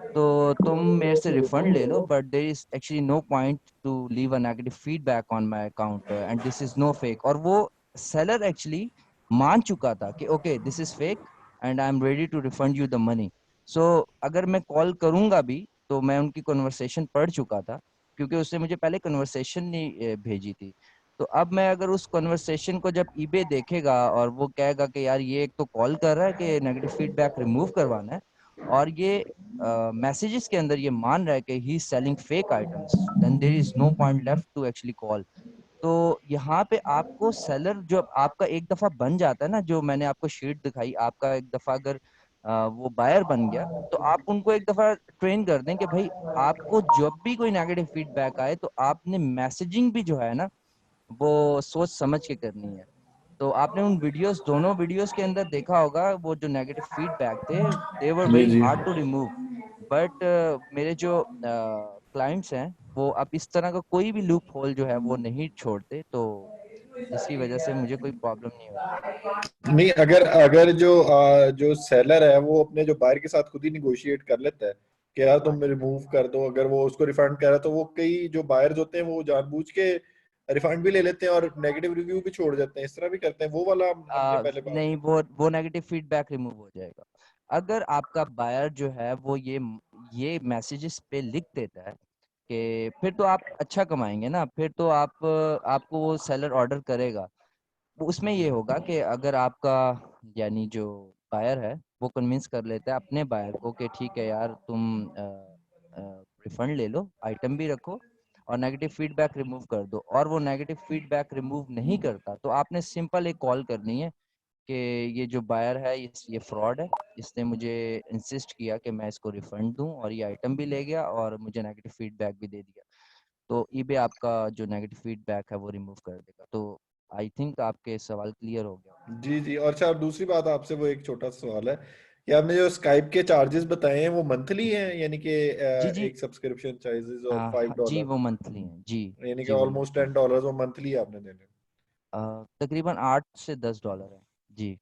तो तुम मेरे से रिफंड ले लो, but there is actually no point to leave a negative feedback on my account and this is no fake. और वो सेलर एक्चुअली मान चुका था कि okay this is fake and I am ready to refund you the money. So अगर मैं call करूंगा भी तो मैं उनकी कन्वर्सेशन पढ़ चुका था, क्योंकि उसने मुझे पहले कन्वर्सेशन नहीं भेजी थी। तो अब मैं अगर उस कन्वर्सेशन को जब ईबे देखेगा और वो कहेगा कि यार ये एक तो कॉल कर रहा है कि नेगेटिव फीडबैक रिमूव करवाना है, और ये मैसेजेस के अंदर ये मान रहा है कि he is selling fake items, then there is no point left to actually call. तो यहाँ पे आपको सेलर जो आपका एक दफा बन जाता है ना, जो मैंने आपको शीट दिखाई, आपका एक दफा अगर वो बायर बन गया, तो आप उनको एक दफा ट्रेन कर दें कि भाई आपको जब भी कोई नेगेटिव फीडबैक आए तो आपने मैसेजिंग भी जो है ना वो सोच समझ के करनी है। तो आपने उन वीडियोस, दोनों वीडियोस के अंदर देखा होगा, वो जो नेगेटिव फीडबैक थे दे वर जी वेरी जी। Hard to remove. बट मेरे जो क्लाइंट्स हैं वो अब इस तरह का कोई भी लूप होल जो है वो नहीं छोड़ते, तो जिसकी वजह से मुझे कोई प्रॉब्लम नहीं होती। नहीं, अगर अगर जो सेलर है वो अपने जो बायर के साथ खुद ही निगोशिएट कर लेता है कि यार हाँ तुम जी। रिमूव कर दो, अगर वो उसको रिफंड कर रहा है, तो वो कई जो बायर्स होते हैं वो जानबूझ के रिफंड भी ले लेते हैं और नेगेटिव रिव्यू भी छोड़ देते हैं, इस तरह भी करते हैं। वो वाला हमने पहले बात नहीं, की। वो नेगेटिव फीडबैक रिमूव हो जाएगा अगर आपका बायर जो है वो ये मैसेजेस पे लिख देता है कि, फिर तो आप अच्छा कमाएंगे ना, फिर तो आपको वो सेलर ऑर्डर करेगा। वो उसमें ये होगा कि अगर आपका, यानी जो बायर है वो कन्विंस कर लेता है अपने बायर को कि ठीक है यार तुम रिफंड ले लो, आइटम भी रखो और नेगेटिव फीडबैक रिमूव कर दो, और वो नेगेटिव फीडबैक रिमूव नहीं करता, तो आपने सिंपल एक कॉल करनी है कि ये जो बायर है ये फ्रॉड है, इसने मुझे इंसिस्ट किया कि मैं इसको रिफंड दूं और ये आइटम भी ले गया और मुझे नेगेटिव फीडबैक भी दे दिया। तो ईबे आपका जो नेगेटिव फीडबैक है वो रिमूव कर देगा। तो आई थिंक आपके सवाल क्लियर हो गया। जी जी। और अच्छा, अब दूसरी बात आपसे, वो एक छोटा सा सवाल है कि आपने जो स्काइप के चार्जेस बताए हैं वो मंथली हैं, यानी कि जी जी। एक subscription charges of five G dollar वो मंथली हैं जी। यानी कि जी वो ऑलमोस्ट मंथली हैं। $10 वो मंथली आपने देने हैं। तकरीबन 8 से 10 डॉलर है जी।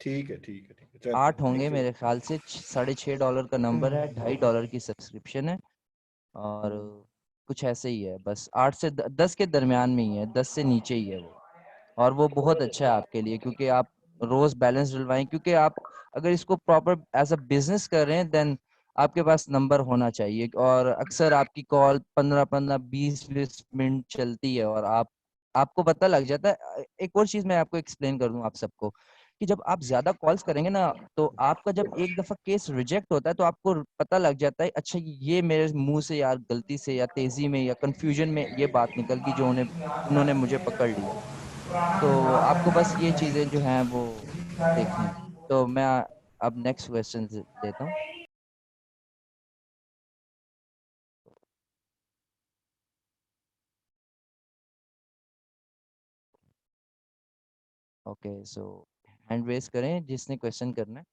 ठीक है ठीक है ठीक है, चलिए, 8 होंगे थैंक यू। मेरे ख्याल से, $6.5 का नंबर है, $2.5 की सब्सक्रिप्शन है, और कुछ ऐसे ही है, बस 8 से 10 के दरमियान में ही है, 10 से नीचे ही है वो। और वो बहुत अच्छा है आपके लिए, क्योंकि आप रोज बैलेंस डलवाएं, क्योंकि आप अगर इसको प्रॉपर एज अ बिजनेस कर रहे हैं देन आपके पास नंबर होना चाहिए। और अक्सर आपकी कॉल 15-15 20-20 मिनट चलती है और आपको पता लग जाता है। एक और चीज मैं आपको एक्सप्लेन कर दूं आप सबको, कि जब आप ज्यादा कॉल्स करेंगे ना, तो आपका जब एक दफा केस रिजेक्ट होता है तो आपको पता लग जाता है, अच्छा ये मेरे मुंह से यार गलती से या तेजी में या कंफ्यूजन में ये बात निकल गई जो उन्होंने मुझे पकड़ लिया। तो आपको बस ये चीजें जो हैं वो देखनी है। तो मैं अब नेक्स्ट क्वेश्चन लेता हूँ। ओके सो हैंड रेज करें जिसने क्वेश्चन करना है।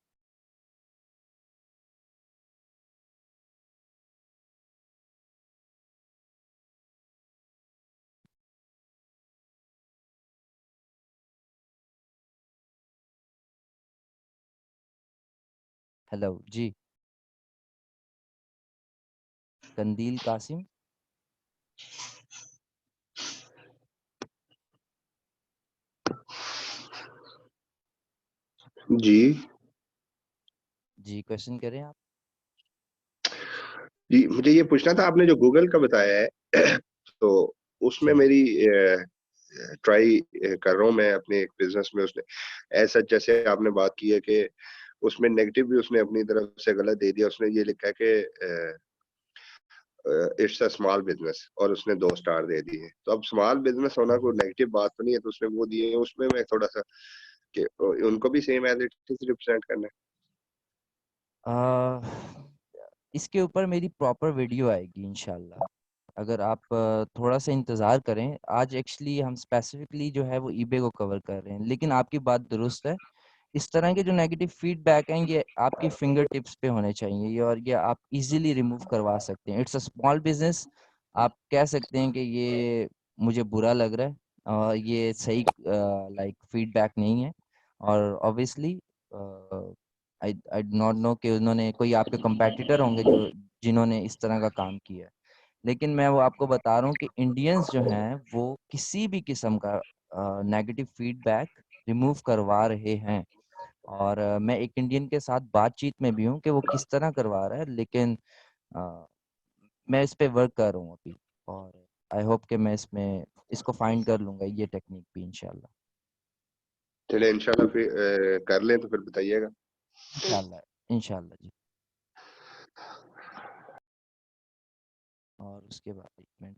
हेलो जी। कंदील कासिम। जी। जी क्वेश्चन करें आप। जी, मुझे ये पूछना था, आपने जो गूगल का बताया है तो उसमें जी मेरी ट्राई कर रहा हूँ मैं अपने एक बिजनेस में। उसने ऐसा, जैसे आपने बात की है कि उसमें नेगेटिव भी उसने अपनी तरफ से गलत दे दिया। उसने ये लिखा है कि इट्स अ स्मॉल बिजनेस, और उसने 2 स्टार दे दिए। तो अब स्मॉल बिजनेस होना कोई नेगेटिव बात तो नहीं है, तो उसने वो दिए हैं। उसमें मैं थोड़ा सा कि उनको भी same as it is represent करना आ, इसके ऊपर मेरी प्रॉपर वीडियो आएगी इंशाल्लाह। अगर आप थोड़ा सा इंतज़ार करें, आज एक्चुअली हम स्पेसिफिकली जो है वो ईबे को कवर कर रहे हैं, लेकिन आपकी बात दुरुस्त है। इस तरह के जो नेगेटिव फीडबैक हैं ये आपकी फिंगर टिप्स पे होने चाहिए, और ये आप इजीली रिमूव करवा सकते हैं। इट्स अ स्मॉल बिजनेस, आप कह सकते हैं कि ये मुझे बुरा लग रहा है और ये सही लाइक फीडबैक नहीं है। और obviously I I do not know कि उन्होंने कोई आपके कंपेटिटर होंगे जो जिन्होंने इस तरह का काम किया है, लेकिन मैं वो आपको बता रहा हूँ कि इंडियंस जो हैं वो किसी भी किस्म का नेगेटिव फीडबैक रिमूव करवा रहे हैं। और मैं एक इंडियन के साथ बातचीत में भी हूँ कि वो किस तरह करवा रहा है, लेकिन मैं इस पे वर्क कर रहा हूँ अभी, और आई होप कि मैं इसको फाइंड कर लूँगा ये टेक्निक भी इंशाल्लाह। चले इंशाल्लाह फिर कर लें तो फिर बताइएगा। इंशाल्लाह इंशाल्लाह जी। और उसके बाद 1 minute,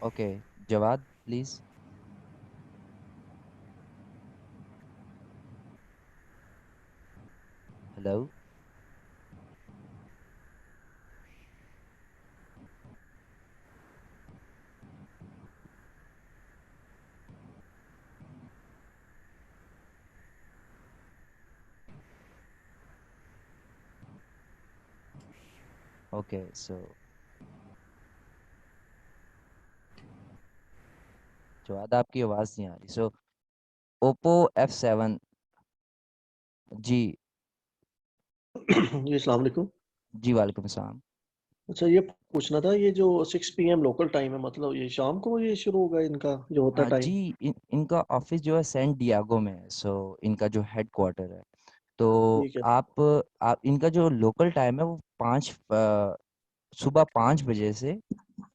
okay Jawad please. Hello. Okay so Jawad आपकी आवाज़ नहीं आ रही। सो ओप्पो F7 जी। जी अस्सलाम वालेकुम। जी वालेकुम सलाम। अच्छा ये पूछना था, ये जो 6 PM लोकल टाइम है, मतलब ये शाम को ये शुरू होगा इनका जो होता है टाइम? जी इनका ऑफिस जो है सैन डियागो में है। सो इनका जो हेड क्वार्टर है, तो ठीक है। आप इनका जो लोकल टाइम है वो सुबह 5 बजे से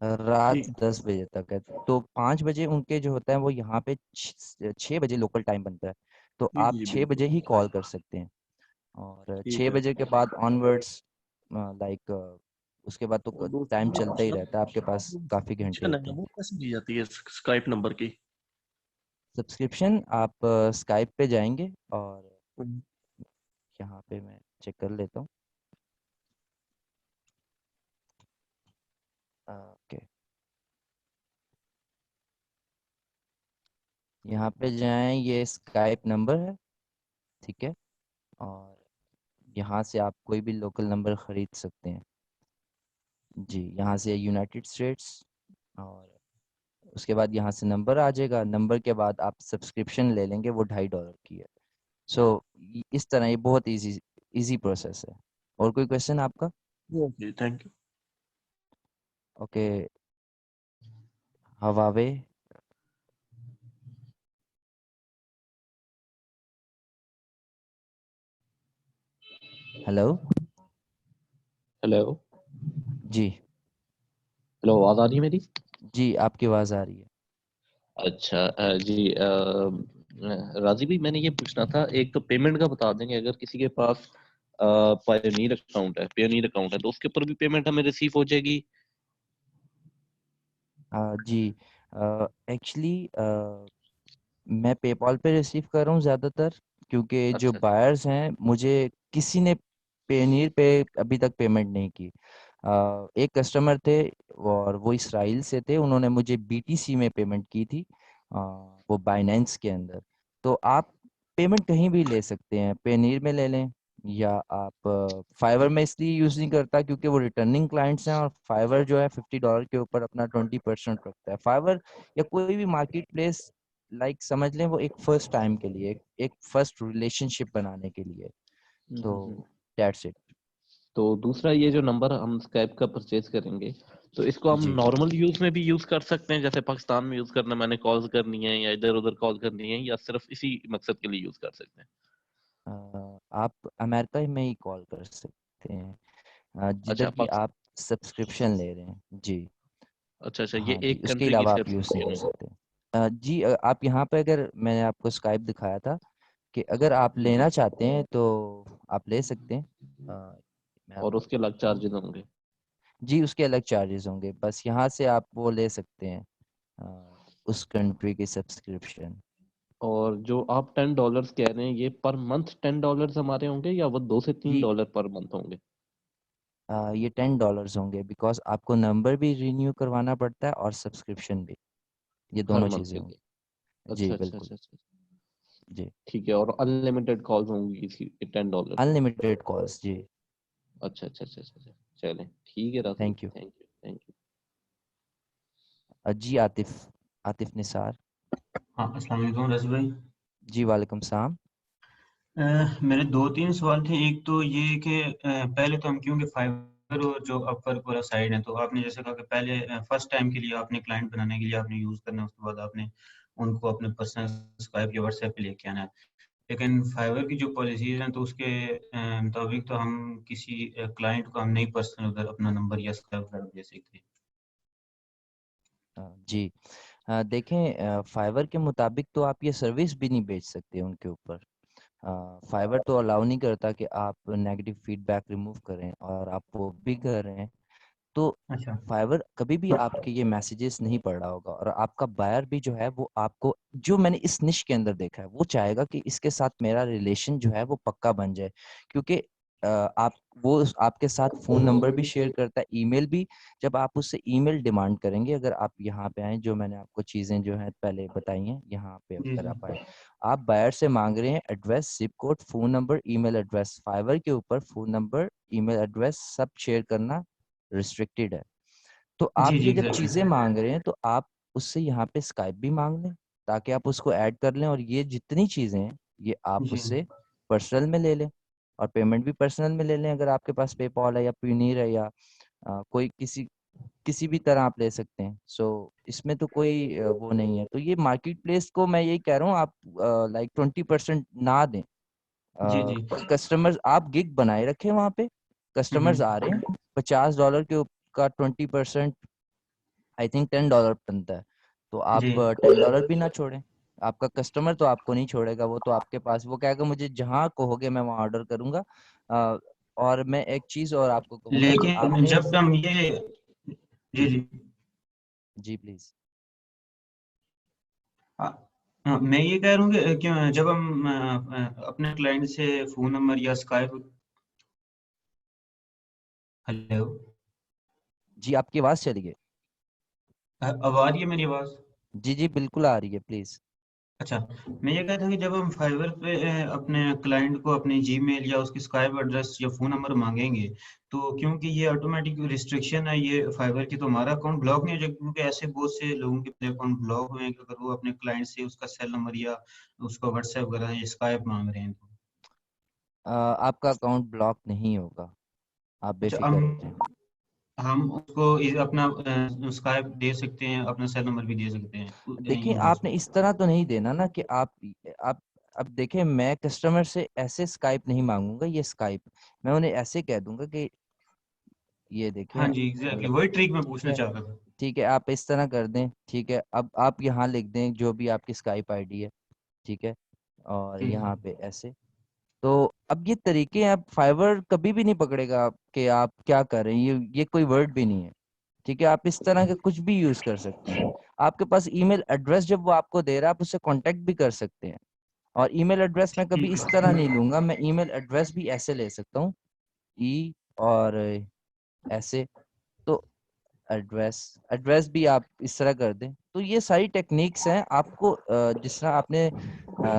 रात ठीक 10 बजे तक है। तो 5 बजे उनके जो होता है वो यहाँ पे 6 बजे लोकल टाइम बनता है। तो जी आप जी 6 बजे बिल्कुल। ही कॉल कर सकते हैं, और ठीक छः है। बजे के बाद ऑनवर्ड्स लाइक उसके बाद तो और दूसरा टाइम मैं चलता ही पूछना रहता है, आपके था, पास जो काफ़ी घंटे सब्सक्रिप्शन होते है हैं। वो कैसे दी जाती है स्काइप नंबर की? सब्सक्रिप्शन आप स्काइप पे जाएंगे, और हम्म, यहाँ पे मैं चेक कर लेता हूँ। ओके, यहाँ पे जाएं, ये स्काइप नंबर है, ठीक है। और यहाँ से आप कोई भी लोकल नंबर ख़रीद सकते हैं जी। यहाँ से यूनाइटेड स्टेट्स, और उसके बाद यहाँ से नंबर आ जाएगा। नंबर के बाद आप सब्सक्रिप्शन ले लेंगे, वो $2.5 की है। सो इस तरह ये बहुत इजी इजी प्रोसेस है। और कोई क्वेश्चन आपका? Okay thank you. ओके, हवावे। हेलो। हेलो। जी हेलो, आवाज आ रही है मेरी? जी, आपकी आवाज़ आ रही है। अच्छा जी राजी भाई, मैंने ये पूछना था, एक तो पेमेंट का बता देंगे, अगर किसी के पास पायोनियर अकाउंट है तो उसके ऊपर भी पेमेंट हमें रिसीव हो जाएगी? जी एक्चुअली मैं पेपॉल पे रिसीव कर रहा हूँ ज़्यादातर, क्योंकि जो अच्छा अच्छा। बायर्स हैं मुझे किसी ने पेनीर पे अभी तक पेमेंट नहीं की। एक कस्टमर थे और वो इसराइल से थे, उन्होंने मुझे BTC में पेमेंट की थी, वो बाइनेंस के अंदर। तो आप पेमेंट कहीं भी ले सकते हैं, पेनीर में ले लें, या आप फाइवर में इसलिए यूज़ नहीं करता क्योंकि वो रिटर्निंग क्लाइंट्स हैं, और फाइवर जो है $50 के ऊपर अपना 20% रखता है। फाइवर या कोई भी मार्केट प्लेस, समझ लें वो एक फर्स्ट टाइम के लिए, एक फर्स्ट रिलेशनशिप बनाने के लिए। तो हम्म। That's it. तो दूसरा, ये जो नंबर हम स्काइप का परचेज करेंगे तो इसको हम जी नॉर्मल यूज में भी यूज कर सकते हैं, जैसे पाकिस्तान में यूज करना, मैंने कॉल्स करनी है या इधर उधर कॉल करनी है, या सिर्फ इसी मकसद के लिए यूज कर सकते हैं? आप अमेरिका में ही कॉल कर सकते हैं, अच्छा जिधर की आप सब्सक्रिप्शन ले रहे हैं जी। अच्छा अच्छा, ये हाँ जी, एक उसके कंट्री की अलावा आप सिर्फ यूज़ नहीं कर स्कीम है? सकते। जी आप यहाँ पे, अगर मैंने आपको स्काइप दिखाया था कि अगर आप लेना चाहते हैं तो आप ले सकते हैं। मैं और आपको उसके अलग दिखाता हूँ। चार्जेस होंगे? जी उसके अलग चार्जेस होंगे, बस यहाँ से आप वो ले सकते हैं, उस कंट्री की सब्सक्रिप्शन। और जो आप $10 कह रहे हैं, ये पर मंथ $10 हमारे होंगे या वो $2 से जी $3 पर मंथ होंगे? ये $10 होंगे, बिकॉज आपको नंबर भी रिन्यू करवाना पड़ता है और सब्सक्रिप्शन भी, ये हर दोनों मंथ चीज़ें के होंगी। लिए? जी अच्छा अच्छा बिल्कुल। अच्छा अच्छा। जी ठीक है, और अनलिमिटेड कॉल्स होंगी इसी $10 में? अनलिमिटेड कॉल्स जी। अच्छा अच्छा अच्छा अच्छा अच्छा। चलें, ठीक है राशिद भाई, thank you. Thank you thank you. जी आतिफ, आतिफ निसार। हाँ अस्सलाम वालेकुम रज़ी भाई। जी वालेकुम सलाम। मेरे दो तीन सवाल थे। एक तो ये कि पहले तो हम क्योंकि फाइवर और जो अपवर्क वाला साइड है, तो आपने जैसे कहा कि पहले फर्स्ट टाइम के लिए आपने क्लाइंट बनाने के लिए आपने यूज़ करना है, उसके बाद आपने उनको अपने पर्सनल स्काइप या व्हाट्सएप पे लेके आना है। लेकिन फाइवर की जो पॉलिसीज हैं तो उसके मुताबिक तो हम किसी क्लाइंट को हम नहीं पर्सनल उधर अपना नंबर या स्काइप वगैरह दे सकते। जी देखें फाइवर के मुताबिक तो आप ये सर्विस भी नहीं बेच सकते उनके ऊपर। फाइवर तो अलाउ नहीं करता कि आप नेगेटिव फीडबैक रिमूव करें और आप वो भी कर रहे हैं। तो अच्छा फाइवर कभी भी आपके ये मैसेजेस नहीं पढ़ रहा होगा और आपका बायर भी जो है वो आपको, जो मैंने इस निश के अंदर देखा है, वो चाहेगा कि इसके साथ मेरा रिलेशन जो है वो पक्का बन जाए, क्योंकि आप वो आपके साथ फोन नंबर भी शेयर करता है, ईमेल भी। जब आप उससे ईमेल डिमांड करेंगे, अगर आप यहाँ पे आए, जो मैंने आपको चीजें जो है पहले बताई हैं, यहाँ पे जी अगर जी आप आए, आप बायर से मांग रहे हैं address, zip code, phone number, email address. Fiverr के ऊपर फोन नंबर, ईमेल एड्रेस सब शेयर करना रिस्ट्रिक्टेड है। तो आप जी जी ये जब एग्जैक्टली चीजें मांग रहे हैं तो आप उससे यहाँ पे स्काइप भी मांग लें, ताकि आप उसको ऐड कर लें, और ये जितनी चीजें हैं ये आप जी उससे पर्सनल में ले लें, और पेमेंट भी पर्सनल में ले लें, अगर आपके पास पेपॉल है या पीनीर है या कोई किसी भी तरह आप ले सकते हैं। सो इसमें तो कोई वो नहीं है। तो ये मार्केट प्लेस को मैं यही कह रहा हूँ, आप लाइक 20% ना दें। जी जी कस्टमर्स आप गिग बनाए रखें वहाँ पे, कस्टमर्स आ रहे हैं, $50 का 20% आई थिंक $10 बनता है, तो आप जी $10 भी ना छोड़ें। आपका कस्टमर तो आपको नहीं छोड़ेगा, वो तो आपके पास, वो कहेगा मुझे जहाँ कहोगे मैं वहाँ ऑर्डर करूंगा। अ, और मैं एक चीज और आपको कहूंगा कि लेकिन आपने जब हम ये जी जी जी प्लीज। मैं ये कह रहा हूँ कि क्यों जब हम अपने क्लाइंट से फोन नंबर या स्काइप हेलो जी आपकी आवाज चली गई। अब आ रही है मेरी आवाज? जी जी बिल्कुल आ रही है, प्लीज। अच्छा मैं ये कहता हूँ कि जब हम फाइवर पे अपने क्लाइंट को अपनी जीमेल या उसकी स्काइप एड्रेस या फोन नंबर मांगेंगे तो क्योंकि ये ऑटोमेटिक रिस्ट्रिक्शन है ये फाइवर की, तो हमारा अकाउंट ब्लॉक नहीं हो जाएगा? क्योंकि ऐसे बहुत से लोगों के अकाउंट ब्लॉक हुए हैं कि अगर वो अपने क्लाइंट से उसका सेल नंबर या उसका व्हाट्सएप वगैरह या स्काइप मांग रहे हैं तो। आपका अकाउंट ब्लॉक नहीं होगा, आप अच्छा बेफिक्र रहें। हम उसको अपना स्काइप दे सकते हैं, अपना सेल नंबर भी दे सकते हैं देखिए यूजर्स आपने को। इस तरह तो नहीं देना ना कि आप अब देखें, मैं कस्टमर से ऐसे स्काइप नहीं मांगूंगा, ये स्काइप मैं उन्हें ऐसे कह दूंगा कि ये हाँ देखें जी एग्जैक्टली वही ट्रिक मैं ठीक पूछना है, चाह रहा था। ठीक है, आप इस तरह कर दें, ठीक है। अब आप यहाँ लिख दें जो भी आपकी स्काइप आईडी है, ठीक है, और ठीक यहाँ पे ऐसे। तो अब ये तरीके हैं, अब फाइवर कभी भी नहीं पकड़ेगा कि आप क्या कर रहे हैं, ये कोई वर्ड भी नहीं है, ठीक है। आप इस तरह के कुछ भी यूज कर सकते हैं। आपके पास ईमेल एड्रेस जब वो आपको दे रहा है, आप उससे कांटेक्ट भी कर सकते हैं। और ईमेल एड्रेस मैं कभी ठीक इस तरह है नहीं लूंगा, मैं ईमेल एड्रेस भी ऐसे ले सकता हूँ, ई और ऐसे। तो एड्रेस एड्रेस भी आप इस तरह कर दें। तो ये सारी टेक्निक्स हैं। आपको जिस तरह आपने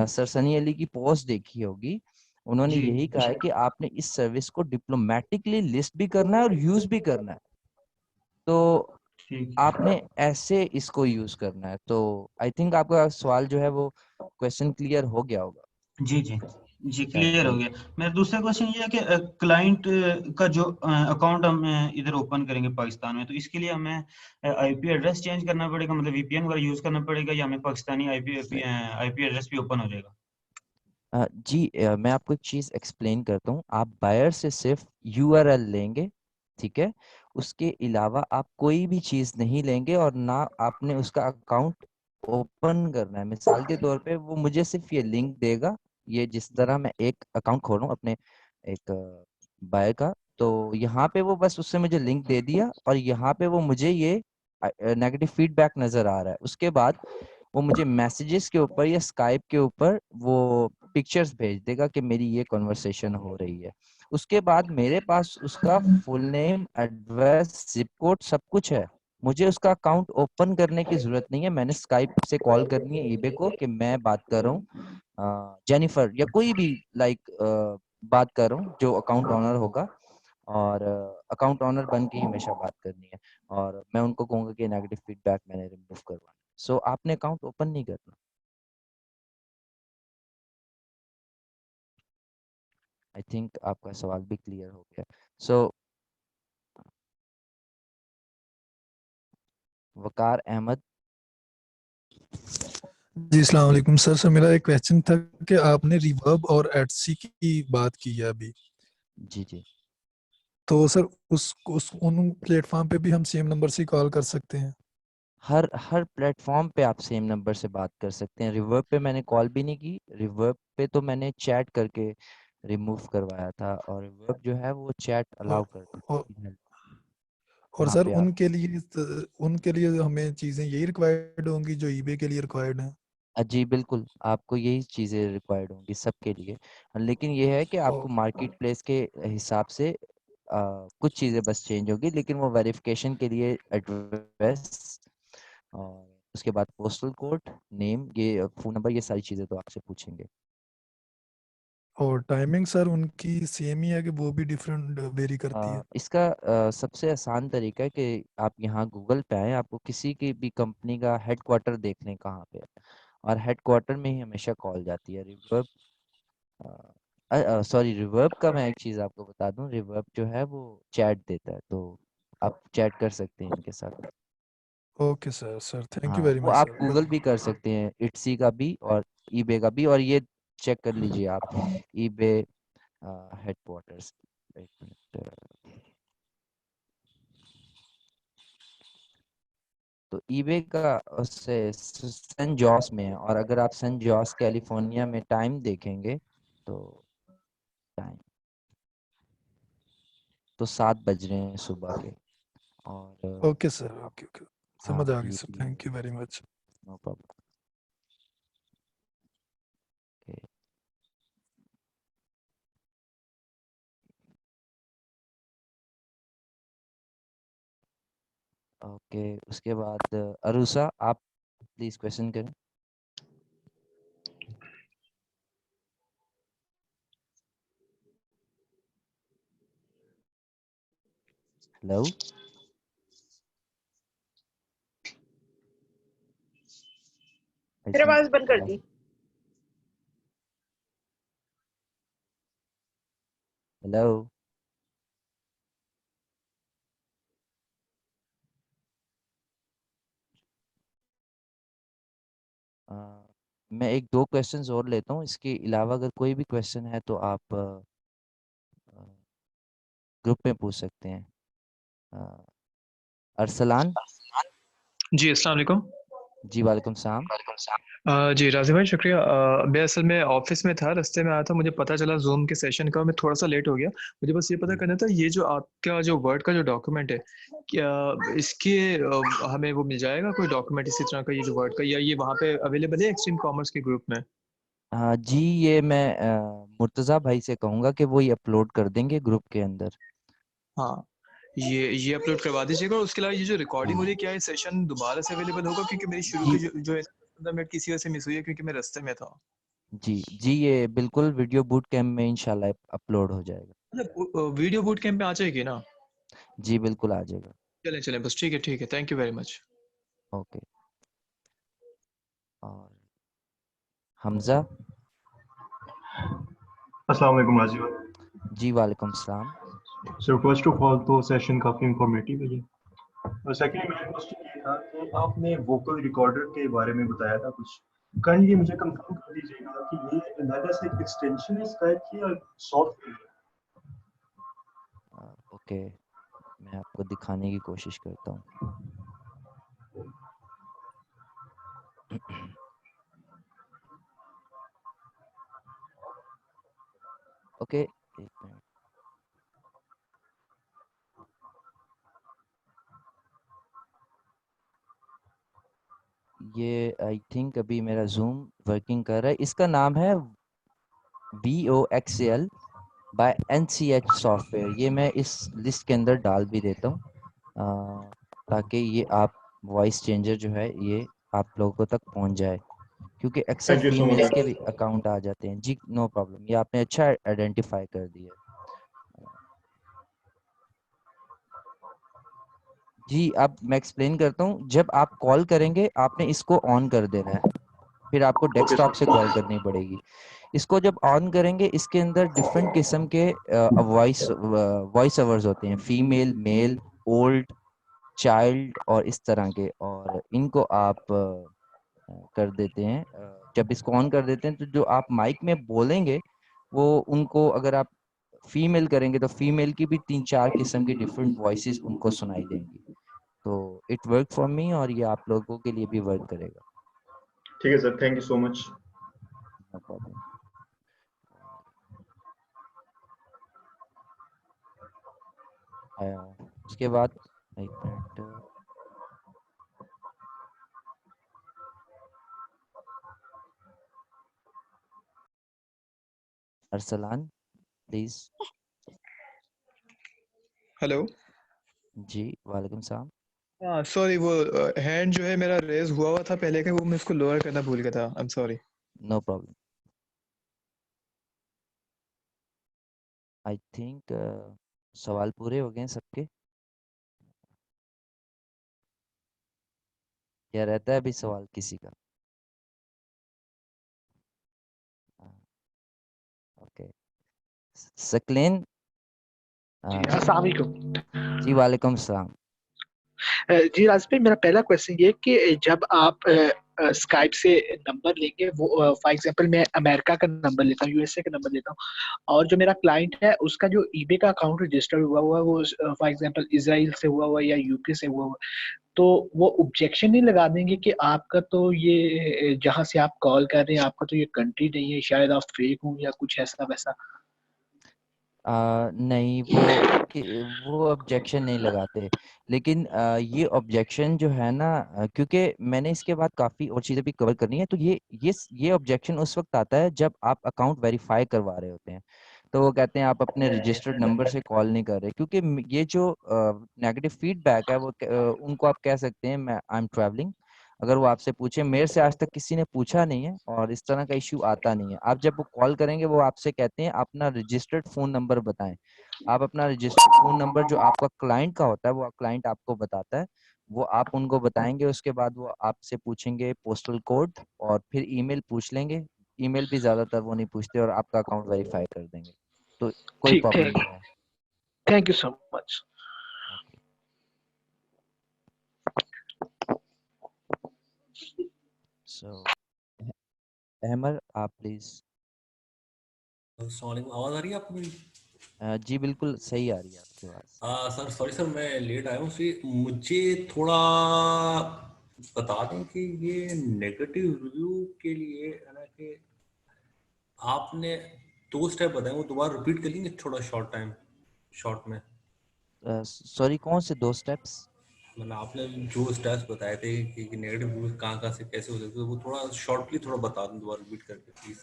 सर सनी अली की पोस्ट देखी होगी, उन्होंने जी यही कहा है कि आपने इस सर्विस को डिप्लोमेटिकली लिस्ट भी करना है और यूज भी करना है। तो ठीक है आपने ऐसे इसको यूज करना है। तो आई थिंक आपका सवाल जो है वो क्वेश्चन क्लियर हो गया होगा। जी जी जी चलें, क्लियर हो थैंक गया। यू। मेरा दूसरा क्वेश्चन ये है कि क्लाइंट का जो अकाउंट हम इधर ओपन करेंगे पाकिस्तान में, तो इसके लिए हमें आईपी एड्रेस चेंज करना पड़ेगा, मतलब वीपीएन वगैरह यूज करना पड़ेगा, या हमें पाकिस्तानी आईपी एड्रेस भी ओपन हो जाएगा? जी मैं आपको एक चीज एक्सप्लेन करता हूँ। आप बायर से सिर्फ यूआरएल लेंगे, ठीक है, उसके अलावा आप कोई भी चीज नहीं लेंगे, और ना आपने उसका अकाउंट ओपन करना है। मिसाल के तौर पे वो मुझे सिर्फ ये लिंक देगा, ये जिस तरह मैं एक अकाउंट खोल रहा हूँ अपने एक बायर का, तो यहाँ पे वो बस उससे मुझे लिंक दे दिया, और यहाँ पे वो मुझे ये नेगेटिव फीडबैक नजर आ रहा है। उसके बाद वो मुझे मैसेजेस के ऊपर या स्काइप के ऊपर वो पिक्चर्स भेज देगा कि मेरी ये कॉन्वर्सेशन हो रही है। उसके बाद मेरे पास उसका full name, address, zip code सब कुछ है। मुझे उसका अकाउंट ओपन करने की जरूरत नहीं है। मैंने स्काइप से कॉल करनी है ईबे को कि मैं बात कर रहा हूँ जेनिफर या कोई भी लाइक बात कर रहा हूँ जो अकाउंट ऑनर होगा, और अकाउंट ऑनर बन के ही हमेशा बात करनी है। और मैं उनको कहूंगा कि नेगेटिव फीडबैक मैंने रिमूव करवाना। सो आपने अकाउंट ओपन नहीं करना। आई थिंक आपका सवाल भी क्लियर हो गया। सो वकार अहमद। जी अस्सलाम वालेकुम सर। सर मेरा एक क्वेश्चन था कि आपने रिवर्ब और एटसी की बात की है अभी, जी जी। तो सर उस उन प्लेटफॉर्म पे भी हम सेम नंबर से कॉल कर सकते हैं? हर प्लेटफॉर्म पे आप सेम नंबर से बात कर सकते हैं। रिवर्ब पे मैंने कॉल भी नहीं की, रिवर्ब पे तो मैंने चैट करके रिमूव करवाया था, और रिवर्ब जो है वो चैट अलाउ करता और, है। और वहाँ सर पे आप उनके लिए हमें चीज़ें यही रिक्वायर्ड होंगी जो ईबे के लिए रिक्वायर्ड हैं? जी बिल्कुल, आपको यही चीज़ें रिक्वायर्ड होंगी सबके लिए। लेकिन ये है कि आपको मार्केट प्लेस के हिसाब से कुछ चीज़ें बस चेंज होगी, लेकिन वो वेरिफिकेशन के लिए एड्रेस और उसके बाद पोस्टल कोड, नेम, ये फ़ोन नंबर, ये सारी चीज़ें तो आपसे पूछेंगे। और टाइमिंग सर उनकी सेम ही है कि वो भी डिफरेंट वेरी करती है? इसका सबसे आसान तरीका है कि आप यहाँ गूगल पे आएँ, आपको किसी की भी कंपनी का हेडक्वार्टर देख लें कहाँ पे है, और हेडक्वार्टर में ही हमेशा कॉल जाती है। रिवर्ब सॉरी, रिवर्ब का मैं एक चीज़ आपको बता दूं, रिवर्ब जो है वो चैट देता है, तो आप चैट कर सकते हैं इनके साथ। Okay sir. Sir thank you हाँ, वेरी वो मच आप सर। गूगल भी कर सकते हैं, इट्सी का भी और ईबे का भी, और ये चेक कर लीजिए आप, ईबे हेडक्वार्टर्स। एक मिनट। तो ईबे का उससे सन जॉस में है, और अगर आप सन जॉस कैलिफोर्निया में टाइम देखेंगे तो टाइम तो 7 बज रहे हैं सुबह के। और ओके सर। ओके ओके, समझ हाँ आ गई ये सर। भी है। Thank you very much. No problem. Okay, उसके बाद अरुषा, आप प्लीज क्वेश्चन करें। हेलो। फिर आवाज बंद कर दी। हेलो। मैं एक दो क्वेश्चंस और लेता हूँ, इसके अलावा अगर कोई भी क्वेश्चन है तो आप ग्रुप में पूछ सकते हैं। अरसलान। जी अस्सलाम वालेकुम। जी वालेकुम सलाम। जी राज़ी भाई शुक्रिया। मैं असल में ऑफिस में था, रास्ते में आया था, मुझे पता चला जूम के सेशन का, मैं थोड़ा सा लेट हो गया। मुझे बस ये पता करना था, ये जो आपका जो वर्ड का जो डॉक्यूमेंट है, क्या इसके हमें वो मिल जाएगा कोई डॉक्यूमेंट इसी तरह का, ये जो वर्ड का, या ये वहाँ पे अवेलेबल है एक्सट्रीम कॉमर्स के ग्रुप में? हाँ जी, ये मैं मुर्तज़ा भाई से कहूँगा कि वो ये अपलोड कर देंगे ग्रुप के अंदर। हाँ, ये अपलोड करवा दीजिएगा। और उसके अलावा ये जो रिकॉर्डिंग हो रही है, क्या ये सेशन दोबारा से अवेलेबल होगा? क्योंकि मेरी शुरू की जी जो 15 मिनट किसी वजह से मिस हुई है, क्योंकि मैं रास्ते में था। जी जी, ये बिल्कुल वीडियो बूट कैम्प में इंशाल्लाह अपलोड हो जाएगा। मतलब वीडियो बूट कैंप में आ जाएगी ना? जी बिल्कुल आ जाएगा। चलें चलें, बस ठीक है, thank you very much. Okay. और हमजा। अस्सलाम वालेकुम राजीव भाई। जी वालेकुम सलाम। सर फर्स्ट ऑफ ऑल तो सेशन काफ़ी इंफॉर्मेटिव है ये। और सेकंडली मेरा क्वेश्चन ये था कि आपने वोकल रिकॉर्डर के बारे में बताया था कुछ, काइंडली ये मुझे कंफर्म कर दीजिएगा कि ये अलग से एक एक्सटेंशन है स्काइप की या सॉफ्टवेयर है? ओके, मैं आपको दिखाने की कोशिश करता हूँ। ओके, एक मिनट। ये आई थिंक अभी मेरा जूम वर्किंग कर रहा है। इसका नाम है VOXL बाय NCH सॉफ्टवेयर। ये मैं इस लिस्ट के अंदर डाल भी देता हूँ, ताकि ये आप वॉइस चेंजर जो है ये आप लोगों तक पहुंच जाए, क्योंकि अक्सर thank you so females much. के भी अकाउंट आ जाते हैं। जी नो प्रॉब्लम, ये आपने अच्छा आइडेंटिफाई कर दिया। जी अब मैं एक्सप्लेन करता हूँ। जब आप कॉल करेंगे आपने इसको ऑन कर देना है, फिर आपको ओके डेस्कटॉप से सर। कॉल करनी पड़ेगी। इसको जब ऑन करेंगे, इसके अंदर डिफरेंट किस्म के वॉइस ओवर्स होते हैं, फीमेल, मेल, ओल्ड, चाइल्ड और इस तरह के, और इनको आप कर देते हैं। जब इसको ऑन कर देते हैं तो जो आप माइक में बोलेंगे वो उनको, अगर आप फीमेल करेंगे तो फीमेल की भी 3-4 किस्म की डिफरेंट वॉइसेस उनको सुनाई देंगी। तो इट वर्क फॉर मी और ये आप लोगों के लिए भी वर्क करेगा। ठीक है sir, thank you so much. No problem. उसके बाद एक मिनट, अरसलान प्लीज। हेलो। जी वालेकुम सलाम। हाँ सॉरी, वो हैंड जो है मेरा रेज हुआ था पहले का, वो मैं इसको लोअर करना भूल गया था। I am sorry. No problem. I think सवाल पूरे हो गए सबके। क्या रहता है अभी सवाल किसी का? ओके सकलेन। अस्सलाम वालेकुम। जी वालेकुम सलाम। जी राज भाई, मेरा पहला क्वेश्चन ये कि जब आप स्काइप से नंबर लेंगे, वो फॉर एग्जांपल मैं अमेरिका का नंबर लेता हूँ, यूएसए का नंबर लेता हूँ, और जो मेरा क्लाइंट है उसका जो ईबे का अकाउंट रजिस्टर हुआ हुआ है वो फॉर एग्जांपल इजराइल से हुआ हुआ या यूके से हुआ हुआ, तो वो ऑब्जेक्शन नहीं लगा देंगे कि आपका तो ये जहाँ से आप कॉल कर रहे हैं आपका तो ये कंट्री नहीं है, शायद आप फेक हो या कुछ ऐसा वैसा? नहीं, वो ऑब्जेक्शन नहीं लगाते। लेकिन ये ऑब्जेक्शन जो है ना, क्योंकि मैंने इसके बाद काफ़ी और चीज़ें भी कवर करनी है, तो ये ऑब्जेक्शन उस वक्त आता है जब आप अकाउंट वेरीफाई करवा रहे होते हैं। तो वो कहते हैं आप अपने रजिस्टर्ड नंबर से कॉल नहीं कर रहे, क्योंकि ये जो नेगेटिव फीडबैक है वो उनको आप कह सकते हैं मैं आई एम ट्रैवलिंग। अगर वो आपसे पूछे, मेरे से आज तक किसी ने पूछा नहीं है और इस तरह का इश्यू आता नहीं है। आप जब वो कॉल करेंगे वो आपसे कहते हैं अपना रजिस्टर्ड फ़ोन नंबर बताएं। आप अपना रजिस्टर्ड फ़ोन नंबर जो आपका क्लाइंट का होता है वो क्लाइंट आपको बताता है, वो आप उनको बताएंगे। उसके बाद वो आपसे पूछेंगे पोस्टल कोड और फिर ईमेल पूछ लेंगे। ईमेल भी ज़्यादातर वो नहीं पूछते और आपका अकाउंट वेरीफाई कर देंगे, तो कोई ठीक, प्रॉब्लम नहीं है। Thank you so much. So Ahmad आप प्लीज। आवाज आ रही है आपको मेरी? जी बिल्कुल सही आ रही है आपकी आवाज। सर सॉरी सर, मैं लेट आया हूँ, इसलिए मुझे थोड़ा बता दें कि ये नेगेटिव रिव्यू के लिए है ना, कि आपने 2 स्टेप बताए, वो दोबारा रिपीट कर लेंगे थोड़ा शॉर्ट में? सॉरी, कौन से 2 स्टेप्स? मतलब आपने जो स्टेप्स बताए थे कि नेगेटिव रिव्यू कहाँ से कैसे हो सकते हैं, वो थोड़ा शॉर्टली थोड़ा बता दें दोबारा रिपीट करके प्लीज।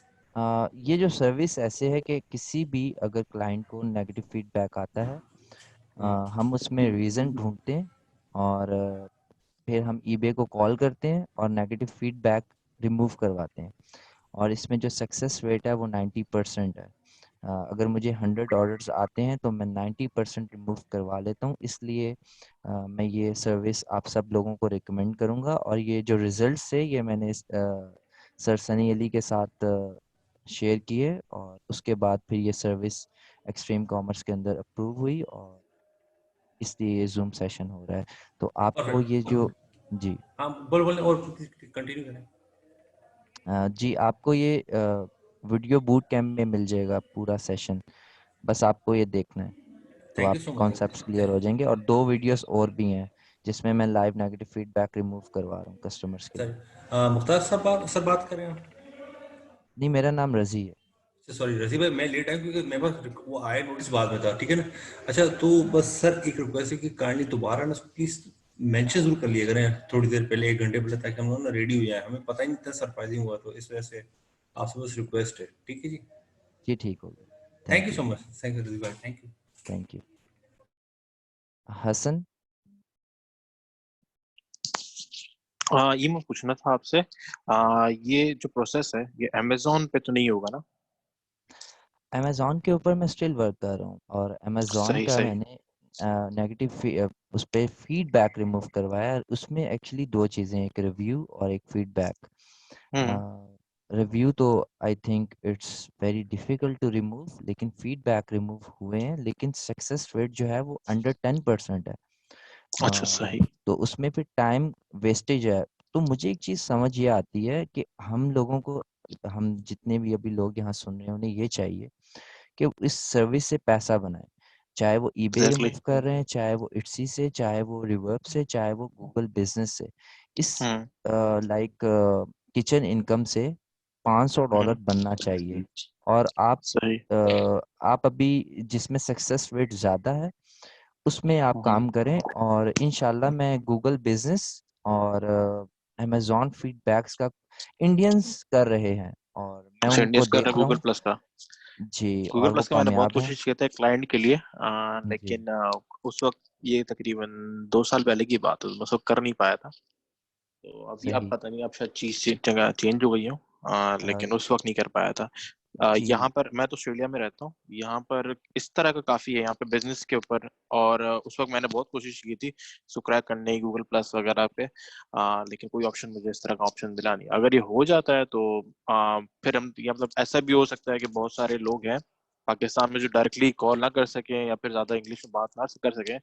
ये जो सर्विस ऐसे है कि किसी भी अगर क्लाइंट को नेगेटिव फीडबैक आता है, हम उसमें रीज़न ढूंढते हैं और फिर हम ईबे को कॉल करते हैं और नेगेटिव फीडबैक रिमूव करवाते हैं। और इसमें जो सक्सेस रेट है वो 90% है। अगर मुझे 100 ऑर्डर्स आते हैं तो मैं 90% रिमूव करवा लेता हूँ। इसलिए मैं ये सर्विस आप सब लोगों को रिकमेंड करूँगा। और ये जो रिज़ल्ट्स है ये मैंने सर सनी अली के साथ शेयर किए और उसके बाद फिर ये सर्विस एक्सट्रीम कॉमर्स के अंदर अप्रूव हुई और इसलिए ये जूम सेशन हो रहा है। तो आपको ये जो जी हाँ बोल और कंटिन्यू करें। जी आपको ये वीडियो बूट कैम्प में मिल जाएगा पूरा सेशन, बस आपको ये देखना है तो थैंक यू आपके सो मच कॉन्सेप्ट्स क्लियर हो जाएंगे। और 2 वीडियोस और भी हैं जिसमें मैं लाइव नेगेटिव फीडबैक रिमूव करवा रहा हूँ कस्टमर्स के लिए। सर। मुख्तार सर बात कर रहे हैं? नहीं, मेरा नाम रजी है। सॉरी रजी भाई, मैं लेट आया क्योंकि मेरे पास वो आया नोटिस बाद में था, ठीक है ना? अच्छा तो बस सर एक रिक्वेस्ट है कि काइंडली दोबारा ना प्लीज मेंशन जरूर कर लिया करें थोड़ी देर पहले, 1 घंटे पहले, ताकि हम लोग ना रेडी हो जाए। हमें पता ही नहीं था सरप्राइजिंग हुआ, तो इस वजह से आपसे बस रिक्वेस्ट है, ठीक है जी? जी ठीक हो गया, thank thank you you. So much, thank you Razi भाई, thank you. Thank you. Hasan. ये मैं पूछना था आपसे, ये जो प्रोसेस है ये अमेज़न पे तो नहीं होगा ना? अमेज़न के ऊपर मैं स्टिल वर्क कर रहा हूँ और अमेज़न सही का सही। मैंने नेगेटिव उस पर फीडबैक रिमूव करवाया। उसमें एक्चुअली 2 चीज़ें, एक रिव्यू और एक फीडबैक। रिव्यू तो I think it's very difficult to remove, लेकिन फीडबैक रिमूव हुए हैं, लेकिन सक्सेस रेट जो है वो अंडर 10% है। अच्छा सही। तो उसमें फिर टाइम वेस्टेज है। तो मुझे एक चीज़ समझ ये आती है कि हम लोगों को, हम जितने भी अभी लोग यहाँ सुन रहे हैं, उन्हें ये चाहिए कि इस सर्विस से पैसा बनाए, चाहे वो eBay एग्जैक्टली। रिमूव कर रहे हैं, चाहे वो Etsy से, चाहे वो रिवर्ब से, चाहे वो गूगल बिजनेस से। इस लाइक किचन इनकम से $500 बनना चाहिए। और सही। आप अभी जिसमें सक्सेस रेट ज़्यादा है उसमें आप काम करें, और इंशाल्लाह मैं गूगल बिजनेस और अमेजॉन फीडबैक्स का इंडियंस कर रहे हैं और मैं अच्छा, उनको इंडियंस कर देख रहे रहा गूगल हूँ। प्लस का। जी, गूगल और वो प्लस का मैंने बहुत कामयाब हैं। कोशिश किया था क्लाइंट के लिए, जी। लेकिन उस वक्त ये तकरीबन 2 साल पहले की बात है, मैं उस वक्त कर नहीं पाया था। तो अभी अब सही। पता नहीं, अब शायद चीज जगह चेंज हो गई हो, लेकिन उस वक्त नहीं कर पाया था। यहाँ जी। पर मैं तो ऑस्ट्रेलिया में रहता हूँ, यहाँ पर इस तरह का काफी है यहाँ पे बिजनेस के ऊपर। और उस वक्त मैंने बहुत कोशिश की थी सुक्रैक करने की गूगल प्लस वगैरह पे, लेकिन कोई ऑप्शन मुझे इस तरह का ऑप्शन मिला नहीं। अगर ये हो जाता है तो फिर हम, या मतलब ऐसा भी हो सकता है कि बहुत सारे लोग हैं पाकिस्तान में जो डायरेक्टली कॉल ना कर सके या फिर ज्यादा इंग्लिश में बात ना कर सके,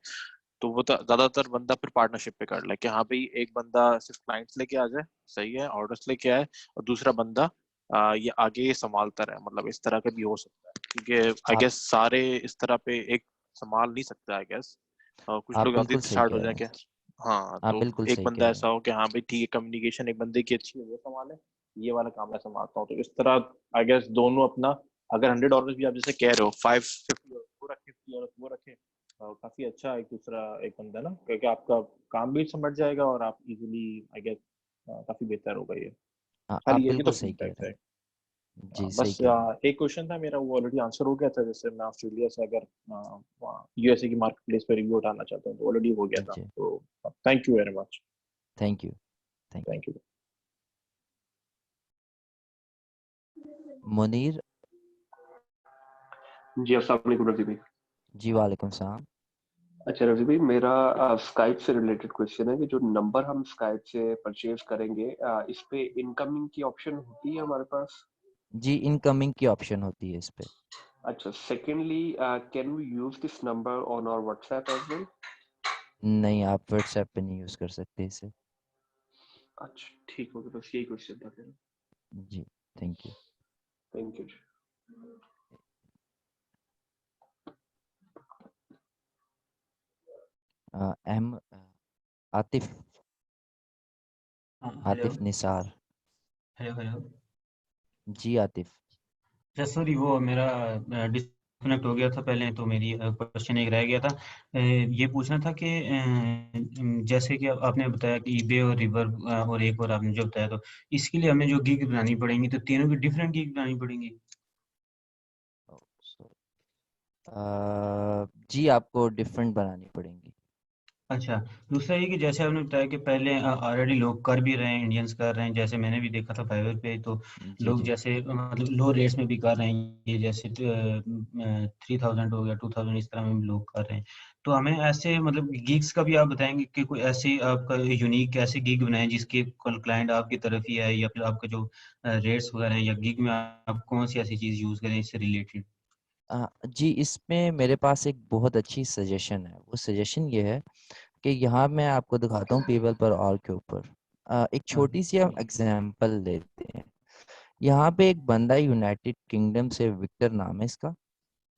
तो वो तो ज्यादातर बंदा फिर पार्टनरशिप पे कर ले कि हाँ भाई एक बंदा सिर्फ क्लाइंट्स लेके आ जाए, सही है, ऑर्डर्स लेके आए, और दूसरा बंदा ये आगे ये संभालता रहे। मतलब इस तरह का भी हो सकता है, क्योंकि आई आप गेस सारे इस तरह पे एक संभाल नहीं सकते आई गेस। कुछ आप लोग अभी बिल्कुल सही स्टार्ट हो कह जाए रहे हैं। क्या। हाँ, आप तो बिल्कुल एक सही बंदा कह रहे ऐसा हैं। हो कि हाँ भाई ठीक है, कम्युनिकेशन एक बंदे की अच्छी है वो संभाले, ये वाला काम मैं संभालता हूँ। तो इस तरह आई गेस दोनों अपना, अगर $100 भी आप जैसे कह रहे हो, 550 वो रखे, 50 वो रखे, काफी अच्छा एक दूसरा एक बंदा ना, क्योंकि आपका काम भी समझ जाएगा और आप इजीली आई गेस काफी बेहतर होगा ये। आप खाली ये कि तो बिल्कुल सही कह फीडबैक रहे है। हैं। जी, सही बस कह रहे हैं। एक क्वेश्चन था मेरा, वो ऑलरेडी आंसर हो गया था। जैसे मैं ऑस्ट्रेलिया से अगर यूएसए की मार्केट प्लेस पर रिव्यू उठाना चाहता हूँ तो ऑलरेडी हो गया था। जी, तो thank you very much. Thank you. Thank thank you. You. Munir. जी अस्सलाम वालेकुम रफी भाई। जी, वालेकुम सलाम। अच्छा रफी भाई, मेरा स्काइप से रिलेटेड क्वेश्चन है कि जो नंबर हम स्काइप से परचेज करेंगे, इस पे इनकमिंग की ऑप्शन होती है हमारे पास? जी, इनकमिंग की ऑप्शन होती है इस पे। अच्छा, secondly can we use this number on our WhatsApp as well? नहीं, आप व्हाट्सएप पे नहीं यूज कर सकते इसे। अच्छा ठीक हो गया, बस यही क्वेश्चन था फिर। जी, थैंक यू। Thank you. अहम Atif hello Atif Nisar. Hello hello. जी आतिफ। अच्छा सॉरी, वो मेरा डिस्कनेक्ट हो गया था पहले, तो मेरी क्वेश्चन एक रह गया था। ये पूछना था कि जैसे कि आपने बताया कि ईबे और रिवर और एक और आपने जो बताया, तो इसके लिए हमें जो गिग बनानी पड़ेंगी, तो तीनों की डिफरेंट गिग बनानी पड़ेंगी? जी, आपको डिफरेंट बनानी पड़ेंगी। अच्छा, दूसरा ये कि जैसे आपने बताया कि पहले ऑलरेडी लोग कर भी रहे हैं, इंडियंस कर रहे हैं, जैसे मैंने भी देखा था फाइवर पे, तो जी। लोग जी। जैसे मतलब लो रेट्स में भी कर रहे हैं, ये जैसे 3000 हो गया, 2000, इस तरह में भी लोग कर रहे हैं। तो हमें ऐसे मतलब गिग्स का भी आप बताएंगे कि कोई ऐसे आपका यूनिक ऐसे गिग बनाए जिसके क्लाइंट आपकी तरफ ही है, या फिर आपका जो रेट्स वगैरह हैं, या गिग में आप कौन सी ऐसी चीज़ यूज़ करें इससे रिलेटेड? जी, इसमें मेरे पास एक बहुत अच्छी सजेशन है। वो सजेशन ये है कि यहाँ मैं आपको दिखाता हूँ पेबल पर ऑल के ऊपर। एक छोटी सी हम एग्जांपल लेते हैं। यहाँ पे एक बंदा यूनाइटेड किंगडम से, विक्टर नाम है इसका,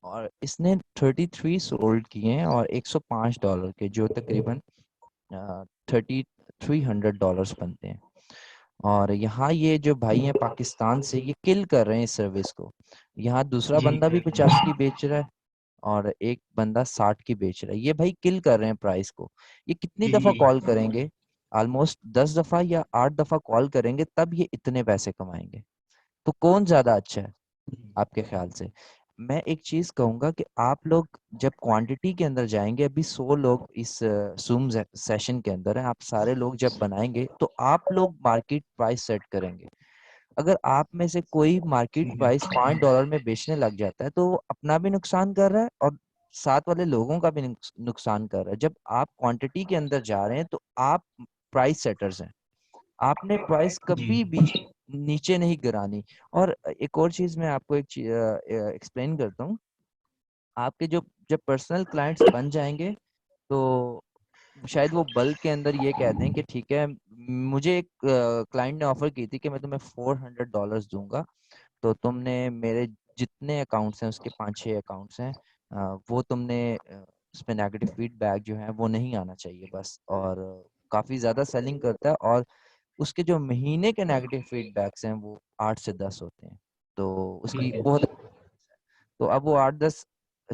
और इसने 33 सोल्ड किए हैं और $105 के, जो तकरीबन $3300 बनते हैं। और यहाँ ये जो भाई हैं पाकिस्तान से, ये किल कर रहे हैं इस सर्विस को। यहाँ दूसरा जी बंदा भी 50 की बेच रहा है और एक बंदा 60 की बेच रहा है। ये भाई किल कर रहे हैं प्राइस को। ये कितनी जी दफा जी कॉल करेंगे? ऑलमोस्ट 10 दफा या 8 दफा कॉल करेंगे, तब ये इतने पैसे कमाएंगे। तो कौन ज्यादा अच्छा है आपके ख्याल से? मैं एक चीज कहूंगा कि आप लोग जब क्वांटिटी के अंदर जाएंगे, अभी 100 लोग इस जूम सेशन के अंदर हैं, आप सारे लोग जब बनाएंगे तो आप लोग मार्केट प्राइस सेट करेंगे। अगर आप में से कोई मार्केट ठीक है। प्राइस $5 में बेचने लग जाता है, तो वो अपना भी नुकसान कर रहा है और साथ वाले लोगों का भी नुकसान कर रहा है। जब आप क्वांटिटी के अंदर जा रहे हैं तो आप प्राइस सेटर्स हैं। आपने प्राइस जी कभी भी नीचे नहीं गिरानी। और एक और चीज मैं आपको एक एक्सप्लेन करता हूँ। आपके जो जब पर्सनल क्लाइंट्स बन जाएंगे, तो शायद वो बल्क के अंदर ये कह दें कि ठीक है, मुझे एक क्लाइंट ने ऑफर की थी कि मैं तुम्हें $400 दूंगा, तो तुमने मेरे जितने अकाउंट्स हैं उसके 5-6 अकाउंट्स हैं, वो तुमने उसमें नेगेटिव फीडबैक जो है वो नहीं आना चाहिए बस। और काफ़ी ज़्यादा सेलिंग करता है, और उसके जो महीने के नेगेटिव फीडबैक्स हैं वो 8 से 10 होते हैं, तो उसकी बहुत। तो अब वो 8-10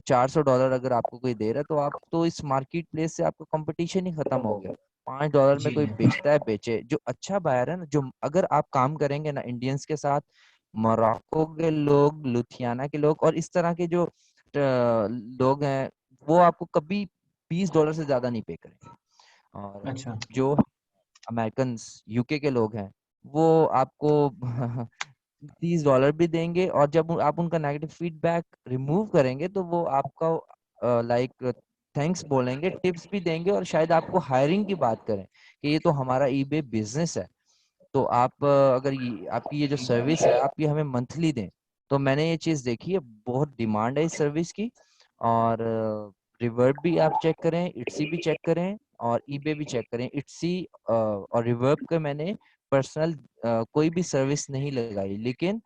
$400 अगर आपको कोई दे रहा है, तो आप तो इस मार्केट प्लेस से आपका कंपटीशन ही खत्म हो गया। $5 में कोई बेचता है बेचे, जो अच्छा बायर है ना, जो अगर आप काम करेंगे ना इंडियंस के साथ, मोरक्को के लोग, लुधियाना के लोग और इस तरह के जो लोग हैं, वो आपको कभी $20 से ज्यादा नहीं पे करेंगे। और अच्छा जो अमेरिकन यूके के लोग हैं वो आपको $30 भी देंगे, और जब आप उनका नेगेटिव फीडबैक रिमूव करेंगे तो वो आपका लाइक थैंक्स बोलेंगे, टिप्स भी देंगे, और शायद आपको हायरिंग की बात करें कि ये तो हमारा ईबे बिजनेस है, तो आप अगर ये आपकी ये जो सर्विस है आप ये हमें मंथली दें। तो मैंने ये चीज़ देखी है, बहुत डिमांड है इस सर्विस की। और रिवर्ब भी आप चेक करें, इट्सी भी चेक करें, और ईबे भी चेक करें। इट्सी और रिवर्ब का मैंने पर्सनल कोई भी सर्विस नहीं लगाई, लेकिन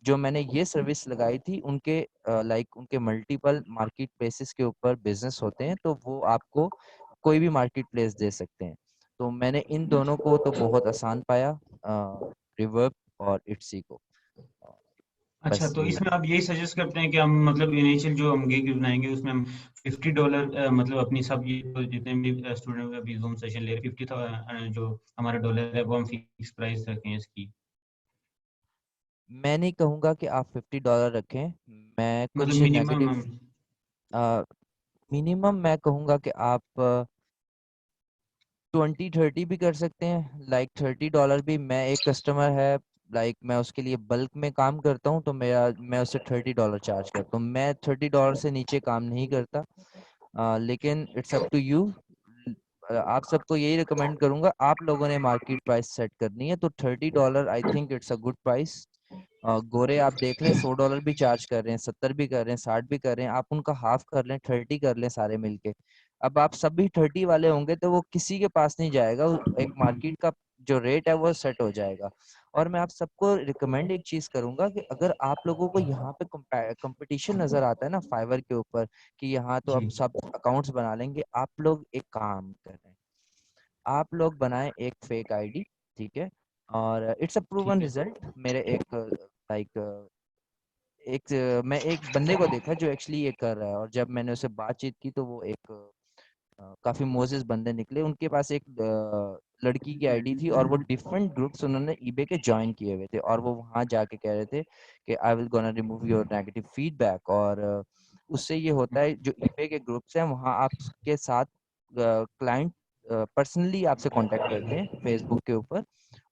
जो मैंने ये सर्विस लगाई थी उनके लाइक उनके मल्टीपल मार्केट प्लेसेस के ऊपर बिजनेस होते हैं, तो वो आपको कोई भी मार्केट प्लेस दे सकते हैं। तो मैंने इन दोनों को तो बहुत आसान पाया, रिवर्ब और इट्सी को। अच्छा, बस तो यही। इसमें आप यही सजेस्ट करते हैं कि हम मतलब इनिशियल जो हम गिग बनाएंगे उसमें हम $50 मतलब अपनी सब ये तो जितने भी स्टूडेंट अभी जूम सेशन ले रहे 50 जो हमारा डॉलर है वो हम फिक्स प्राइस रखें इसकी, मैं नहीं कहूँगा कि आप $50 रखें, मैं मतलब कुछ मिनिमम नेगेटिव मिनिमम मैं कहूँगा कि आप 20-30 भी कर सकते हैं। लाइक $30 भी, मैं एक कस्टमर है, लाइक मैं उसके लिए बल्क में काम करता हूँ, तो मैं उससे $30 चार्ज करता हूँ। मैं $30 से नीचे काम नहीं करता, लेकिन इट्स अप टू यू। आप सबको यही रिकमेंड करूंगा, आप लोगों ने मार्केट प्राइस सेट करनी है, तो $30 आई think it's a good price. गोरे आप देख लें $100 भी चार्ज कर रहे हैं, 70 भी कर रहे हैं, 60 भी कर रहे हैं, आप उनका हाफ कर लें, 30 कर लें सारे मिलके। अब आप सभी 30 वाले होंगे तो वो किसी के पास नहीं जाएगा, एक मार्केट का जो रेट है वो सेट हो जाएगा। और मैं आप सबको रिकमेंड एक चीज करूंगा कि अगर आप लोगों को यहाँ पे कंपटीशन नजर आता है ना फाइवर के ऊपर, कि यहाँ तो अब सब अकाउंट्स बना लेंगे, आप लोग एक काम करें, आप लोग बनाएं एक फेक आईडी, ठीक है? और इट्स अ प्रूवन रिजल्ट। मेरे एक लाइक मैं एक बंदे को देखा जो एक्चुअली ये कर रहा है, और जब मैंने उससे बातचीत की तो वो एक काफी मोजेस बंदे निकले। उनके पास एक लड़की की आईडी थी, और वो डिफरेंट ग्रुप्स उन्होंने ईबे के ज्वाइन किए हुए थे, और वो वहां जाके कह रहे थे कि I will gonna remove your negative feedback. और उससे ये होता है, जो ईबे के ग्रुप्स हैं वहाँ आपके साथ क्लाइंट पर्सनली आपसे कांटेक्ट करते हैं फेसबुक के ऊपर,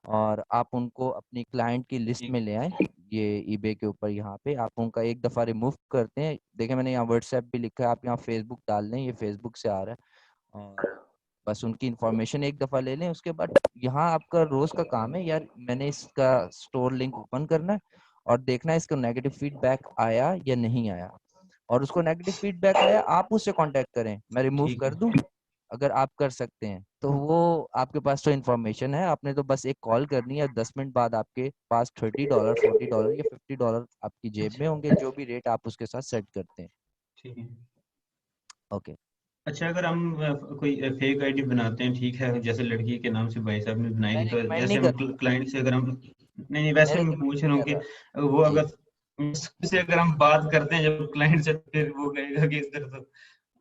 और आप उनको अपनी क्लाइंट की लिस्ट में ले आए। ये ईबे के ऊपर यहाँ पे आप उनका एक दफ़ा रिमूव करते हैं। देखें मैंने यहाँ व्हाट्सएप भी लिखा है, आप यहाँ फेसबुक डाल लें, ये फेसबुक से आ रहा है, और बस उनकी इंफॉर्मेशन एक दफ़ा ले लें। उसके बाद यहाँ आपका रोज़ का काम है, यार मैंने इसका स्टोर लिंक ओपन करना है और देखना है इसका नेगेटिव फीडबैक आया या नहीं आया, और उसको नेगेटिव फीडबैक आया आप उससे कांटेक्ट करें, मैं रिमूव कर दूं। अगर आप कर सकते हैं तो वो आपके पास तो इन्फॉर्मेशन है, आपने तो बस एक कॉल करनी है, 10 मिनट बाद आपके पास $30, $40 या $50 आपकी जेब में होंगे, जो भी रेट आप उसके साथ सेट करते हैं। ठीक है। ओके। अच्छा, अगर हम कोई फेक आईडी बनाते हैं, ठीक है, जैसे लड़की के नाम से भाई साहब ने बनाई थी, तो रिकमेंड नहीं जैसे हम कर क्लाइंट से अगर हम नहीं वैसे मैं पूछ रहा हूँ कि वो जी। अगर से अगर हम बात करते हैं जब क्लाइंट से, फिर वो कहेगा कि इधर तो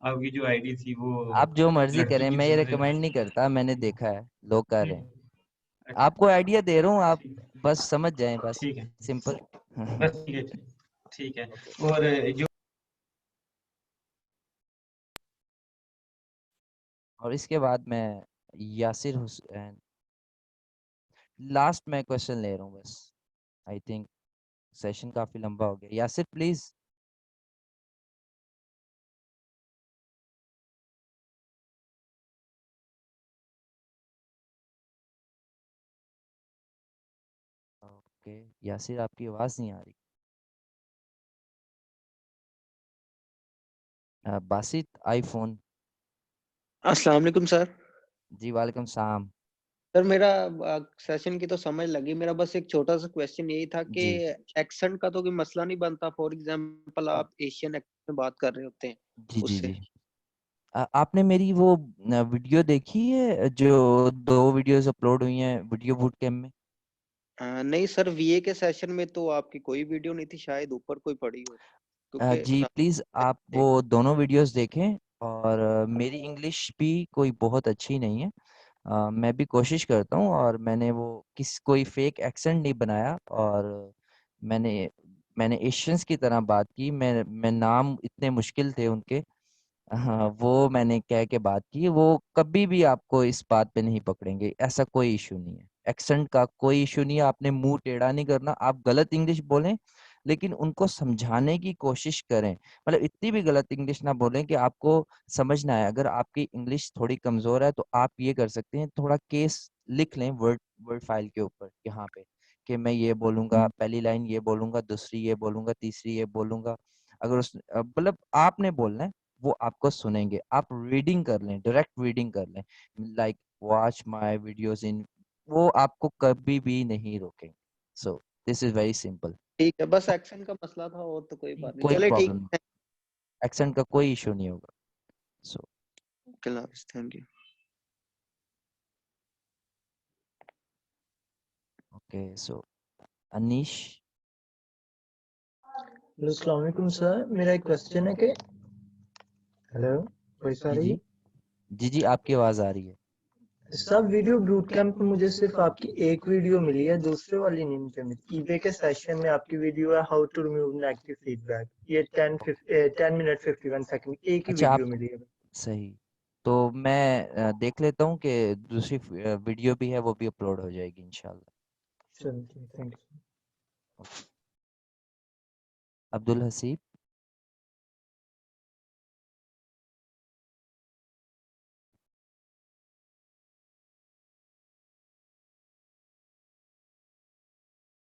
आपकी जो आईडी थी वो आप जो मर्जी लड़की करें, की मैं ये तरफ से। रिकमेंड नहीं करता, मैंने देखा है लोग कर रहे हैं। अच्छा, आपको आइडिया दे रहा हूँ, आप बस समझ जाएं, बस ठीक है, सिंपल। बस ठीक है, ठीक है। और जो और इसके बाद मैं यासिर हुसैन, लास्ट मैं क्वेश्चन ले रहा हूँ बस, आई थिंक सेशन काफी लंबा हो गया। यासिर प्लीज। ओके यासिर, आपकी आवाज नहीं आ रही। बासित आईफोन। अस्सलाम वालेकुम सर। जी वालेकुम सलाम। सर मेरा सेशन की तो समझ लगी, मेरा बस एक छोटा सा क्वेश्चन यही था कि जी। एक्सेंट का तो कोई मसला नहीं बनता। फॉर एग्जांपल आप एशियन एक्सेंट में बात कर रहे होते हैं जी, जी, उससे। जी। आपने मेरी वो वीडियो देखी है जो 2 वीडियोस अपलोड हुई हैं वीडियो बूट कैम्प में? नहीं सर, वीए के सेशन में तो आपकी कोई वीडियो नहीं थी, शायद ऊपर कोई पड़ी हो क्योंकि जी प्लीज़ आप वो दोनों वीडियोस देखें और मेरी इंग्लिश भी कोई बहुत अच्छी नहीं है। मैं भी कोशिश करता हूँ और मैंने वो कोई फेक एक्सेंट नहीं बनाया और मैंने मैंने एशियंस की तरह बात की। मैं नाम इतने मुश्किल थे उनके, हाँ, वो मैंने कह के बात की। वो कभी भी आपको इस बात पे नहीं पकड़ेंगे, ऐसा कोई इशू नहीं है। एक्सेंट का कोई इशू नहीं है, आपने मुंह टेढ़ा नहीं करना। आप गलत इंग्लिश बोलें लेकिन उनको समझाने की कोशिश करें। मतलब इतनी भी गलत इंग्लिश ना बोलें कि आपको समझ ना आए। अगर आपकी इंग्लिश थोड़ी कमजोर है तो आप ये कर सकते हैं, थोड़ा केस लिख लें वर्ड वर्ड फाइल के ऊपर यहाँ पे कि मैं ये बोलूंगा, पहली लाइन ये बोलूंगा, दूसरी ये बोलूंगा, तीसरी ये बोलूंगा। अगर उस मतलब आपने बोलना है, वो आपको सुनेंगे। आप रीडिंग कर लें, डायरेक्ट रीडिंग कर लें, like watch my videos in, वो आपको कभी भी नहीं रोकेंगे। So this is very simple. ठीक है, बस एक्सेंट का मसला था और तो कोई बात नहीं। कोई चले ठीक प्रॉब्लम नहीं, है। एक्सेंट का कोई इशू नहीं होगा। So thank you. Okay, so Anish. Hello, अस्सलाम वालेकुम सर। मेरा एक क्वेश्चन है कि हेलो, वॉइस आ जी रही जी है? जी जी, आपकी आवाज आ रही है। सब वीडियो बूट कैंप में मुझे सिर्फ आपकी एक वीडियो मिली है, दूसरे वाली नहीं मुझे मिली। ईबे के सेशन में आपकी वीडियो है how to remove negative feedback, ये 10 मिनट 51 सेकंड एक ही अच्छा, वीडियो आप मिली है। सही, तो मैं देख लेता हूँ कि दूसरी वीडियो भी है, वो भी अपलोड हो जाएगी इंशाल्लाह। चलिए, thank you. Abdul Haseeb.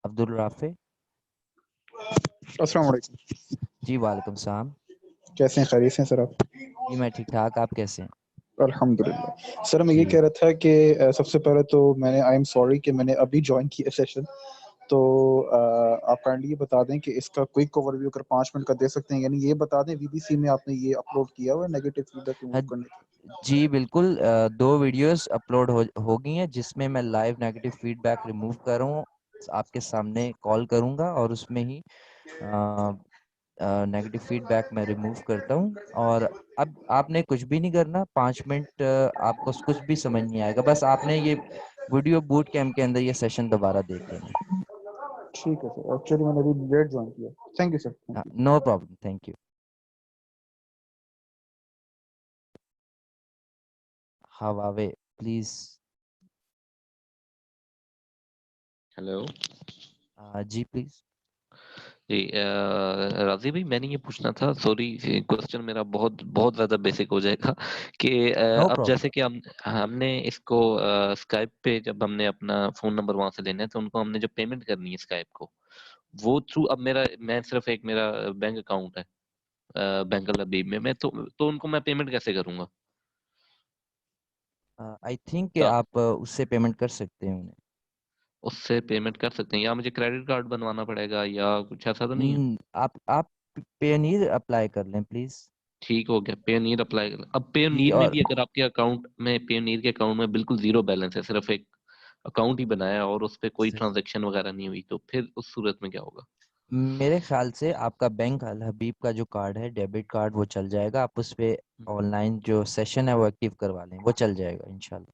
Abdul Rafe. अस्सलाम वालेकुम। जी वालेकुम सलाम। कैसे हैं, खैरियत से हैं सर आप? जी मैं ठीक ठाक, आप कैसे हैं? अल्हम्दुलिल्लाह। सर मैं ये जी कह रहा था कि सबसे पहले तो मैंने आई एम सॉरी कि मैंने अभी ज्वाइन किया सेशन, तो आप काइंडली ये बता दें कि इसका क्विक ओवरव्यू अगर 5 मिनट का दे सकते हैं, यानी ये बता दें वीबीसी में आपने ये अपलोड किया हुआ है नेगेटिव फीडबैक रिमूव हाँ, करने का? जी बिल्कुल, 2 वीडियोस अपलोड हो गई हैं जिसमें मैं लाइव नेगेटिव फीडबैक रिमूव कर रहा हूँ। आपके सामने कॉल करूँगा और उसमें ही नेगेटिव फीडबैक मैं रिमूव करता हूँ। और अब आपने कुछ भी नहीं करना, 5 मिनट आपको कुछ भी समझ नहीं आएगा, बस आपने ये वीडियो बूट कैम्प के अंदर ये सेशन दोबारा देख लेना है। ठीक है सर, एक्चुअली मैंने अभी लेट ज्वाइन किया। Thank you sir, thank you. No problem, thank you. Huawei please. Hello जी प्लीज। जी, राजी भाई मैंने ये पूछना था, सॉरी क्वेश्चन मेरा बहुत बहुत ज्यादा बेसिक हो जाएगा कि नो अब प्रॉब्लम। जैसे कि हमने इसको स्काइप पे जब हमने अपना फोन नंबर वहां से लेना है तो उनको हमने जब पेमेंट करनी है स्काइप को, वो थ्रू अब मैं सिर्फ एक मेरा बैंक अकाउंट है बैंक लबीब में, मैं तो उनको मैं पेमेंट कैसे करूंगा? आई थिंक कि आप उससे पेमेंट कर सकते हैं उन्हें। उससे पेमेंट कर सकते हैं या मुझे क्रेडिट कार्ड बनवाना पड़ेगा या कुछ ऐसा तो नहीं है? आप पेयोनियर अप्लाई कर लें प्लीज। ठीक हो गया, पेयोनियर अप्लाई कर। अब जी, पेयोनियर में और भी अगर आपके अकाउंट में, पेयोनियर के अकाउंट में बिल्कुल जीरो बैलेंस है, सिर्फ एक अकाउंट ही बनाया और उस पे कोई सही, ट्रांजैक्शन वगैरह नहीं हुई, तो फिर उस सूरत में क्या होगा? मेरे ख्याल से आपका बैंक अल हबीब का जो कार्ड है, डेबिट कार्ड, वो चल जाएगा। आप उस पे ऑनलाइन जो सेशन है वो एक्टिव करवा लें, वो चल जाएगा इंशाल्लाह।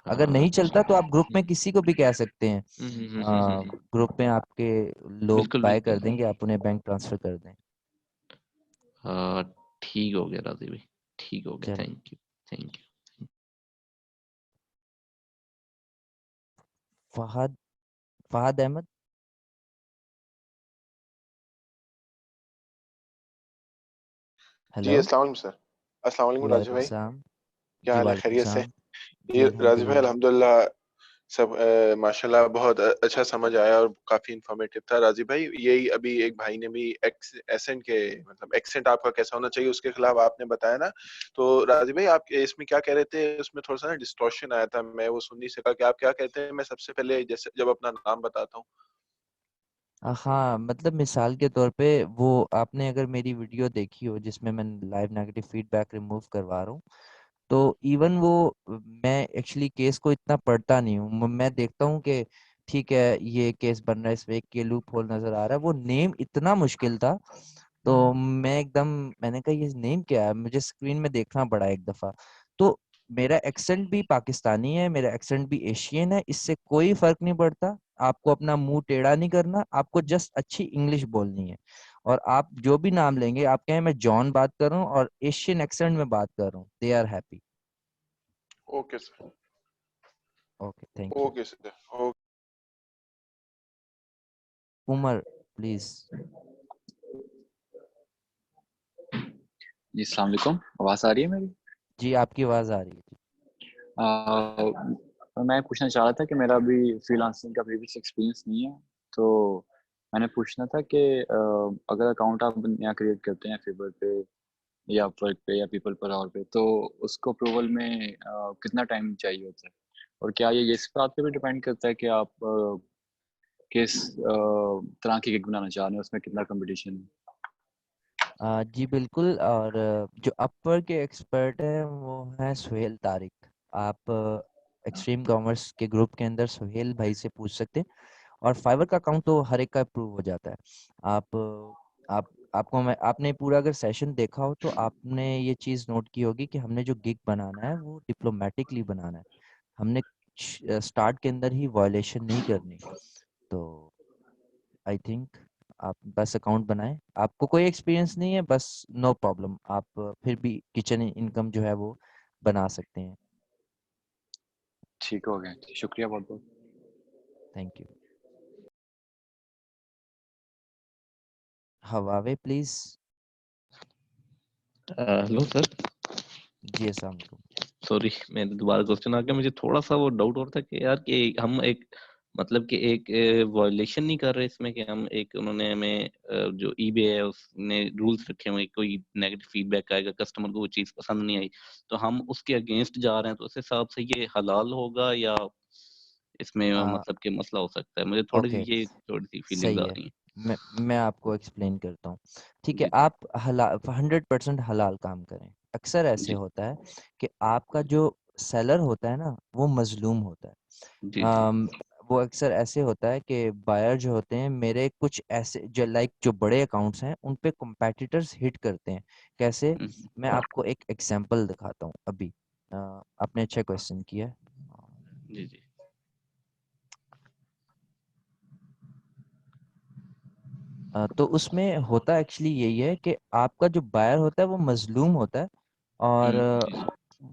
अगर नहीं चलता तो आप ग्रुप में किसी को भी कह सकते हैं, ग्रुप में आपके लोग बिल्कुल बाय कर बिल्कुल। देंगे, आप उन्हें बैंक ट्रांसफर कर दें। हाँ ठीक हो गया राजी भाई, ठीक हो गया, चलिए, thank you thank you. Fahad Fahad Ahmad. जी हेलो। अस्सलाम वालेकुम सर। अस्सलाम जी वालेकुम राजू वालेकुम भाई, सलाम। क्या जी हाल है, वालेकुम खैरियत से? सलाम। जी ये राजू भाई अल्हम्दुलिल्लाह। अल्हम्दुलिल्लाह सब माशाल्लाह बहुत अच्छा समझ आया और काफी इंफॉर्मेटिव था। राजीव भाई, यही अभी एक भाई ने भी एसेंट के मतलब एक्सेंट आपका कैसा होना चाहिए उसके खिलाफ आपने बताया ना, तो राजीव भाई आप इसमें क्या कह रहे थे? उसमें थोड़ा सा ना डिस्टॉर्शन आया था, मैं वो सुन नहीं सका कि आप क्या कहते हैं। मैं सबसे पहले जैसे जब अपना नाम बताता हूँ। हाँ, मतलब मिसाल के तौर पे वो आपने अगर मेरी वीडियो देखी हो जिसमें मैं लाइव नेगेटिव फीडबैक रिमूव करवा रहा हूँ, तो इवन वो मैं एक्चुअली केस को इतना पढ़ता नहीं हूँ। मैं देखता हूँ कि ठीक है ये केस बन रहा है, इसमें एक के लूप होल नजर आ रहा है। वो नेम इतना मुश्किल था तो मैं एकदम मैंने कहा ये नेम क्या है, मुझे स्क्रीन में देखना पड़ा एक दफा। तो मेरा एक्सेंट भी पाकिस्तानी है, मेरा एक्सेंट भी एशियन है, इससे कोई फर्क नहीं पड़ता। आपको अपना मुंह टेढ़ा नहीं करना, आपको जस्ट अच्छी इंग्लिश बोलनी है। और आप जो भी नाम लेंगे, आप कहें मैं जॉन बात कर रहा हूँ और एशियन एक्सेंट में बात कर रहा हूँ, they are happy. Okay sir. Okay, thank you. Okay sir. Okay. Umar please. जी अस्सलाम वालेकुम, आवाज़ आ रही है मेरी? जी आपकी आवाज आ रही है। मैं पूछना चाह रहा था कि मेरा अभी फ्रीलांसिंग का प्रीवियस एक्सपीरियंस नहीं है, तो मैंने पूछना था कि अगर अकाउंट आप नया क्रिएट करते हैं फिवर पे या अपवर्क पे या पीपल पर आवर पे, तो उसको अप्रूवल में कितना टाइम चाहिए होता है? और क्या ये इस बात पे भी डिपेंड करता है कि आप किस तरह की गिग बनाना चाह रहे हैं, उसमें कितना कंपटीशन है? जी बिल्कुल। और जो अपर के एक्सपर्ट हैं वो हैं सुहेल तारिक। आप एक्सट्रीम कॉमर्स के ग्रुप के अंदर सुहेल भाई से पूछ सकते हैं। और फाइवर का अकाउंट तो हर एक का अप्रूव हो जाता है। आप आपको मैं आपने पूरा अगर सेशन देखा हो तो आपने ये चीज़ नोट की होगी कि हमने जो गिग बनाना है वो डिप्लोमेटिकली बनाना है। हमने स्टार्ट के अंदर ही वायलेशन नहीं करनी। तो आई थिंक आप बस अकाउंट बनाएं। आपको कोई एक्सपीरियंस नहीं है, बस नो प्रॉब्लम, आप फिर भी किचन इनकम जो है वो बना सकते हैं। ठीक हो गया, शुक्रिया बहुत बहुत। Thank you. Huawei please. Hello sir. जी अस्सलाम वालेकुम। सॉरी, मैंने दोबारा क्वेश्चन आ गया। मुझे थोड़ा सा वो डाउट और था कि यार कि हम एक मतलब कि एक वायलेशन नहीं कर रहे इसमें, कि हम एक उन्होंने हमें जो ईबे है उसने रूल्स रखे हुए, कोई नेगेटिव फीडबैक आएगा, कस्टमर को वो चीज़ पसंद नहीं आई तो हम उसके अगेंस्ट जा रहे हैं, तो उस हिसाब से ये हलाल होगा या इसमें मतलब कि मसला हो सकता है? मुझे थोड़ी ओके, सी ये थोड़ी सी फीलिंग्स सही आ है। रही हैं। मैं आपको एक्सप्लेन करता हूँ। ठीक है, जी आप 100% हलाल काम करें। अक्सर ऐसे जी होता है कि आपका जो सेलर होता है ना वो मजलूम होता है। जी जी। वो अक्सर ऐसे होता है कि बायर जो होते हैं मेरे कुछ ऐसे जो जो बड़े अकाउंट्स हैं उन पे कॉम्पिटिटर्स हिट करते हैं। कैसे? मैं आपको एक एग्जांपल दिखाता हूँ अभी। आपने अच्छा क्वेश्चन किया है। जी जी। तो उसमें होता एक्चुअली यही है कि आपका जो बायर होता है वो मजलूम होता है। और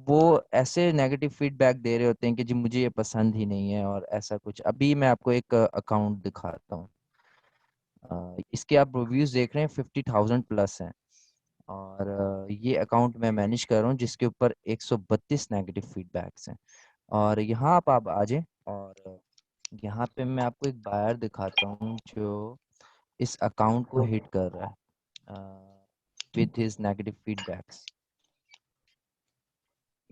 वो ऐसे नेगेटिव फीडबैक दे रहे होते हैं कि जी मुझे ये पसंद ही नहीं है और ऐसा कुछ। अभी मैं आपको एक अकाउंट दिखाता हूँ। इसके आप रिव्यूज देख रहे हैं 50,000 प्लस हैं। और ये अकाउंट मैं मैनेज कर रहा हूँ जिसके ऊपर 132 नेगेटिव फीडबैक्स हैं। और यहाँ आप आ जाएं और यहाँ पे मैं आपको एक बायर दिखाता हूँ जो इस अकाउंट को हिट कर रहा है विथ हिज नेगेटिव फीडबैक्स।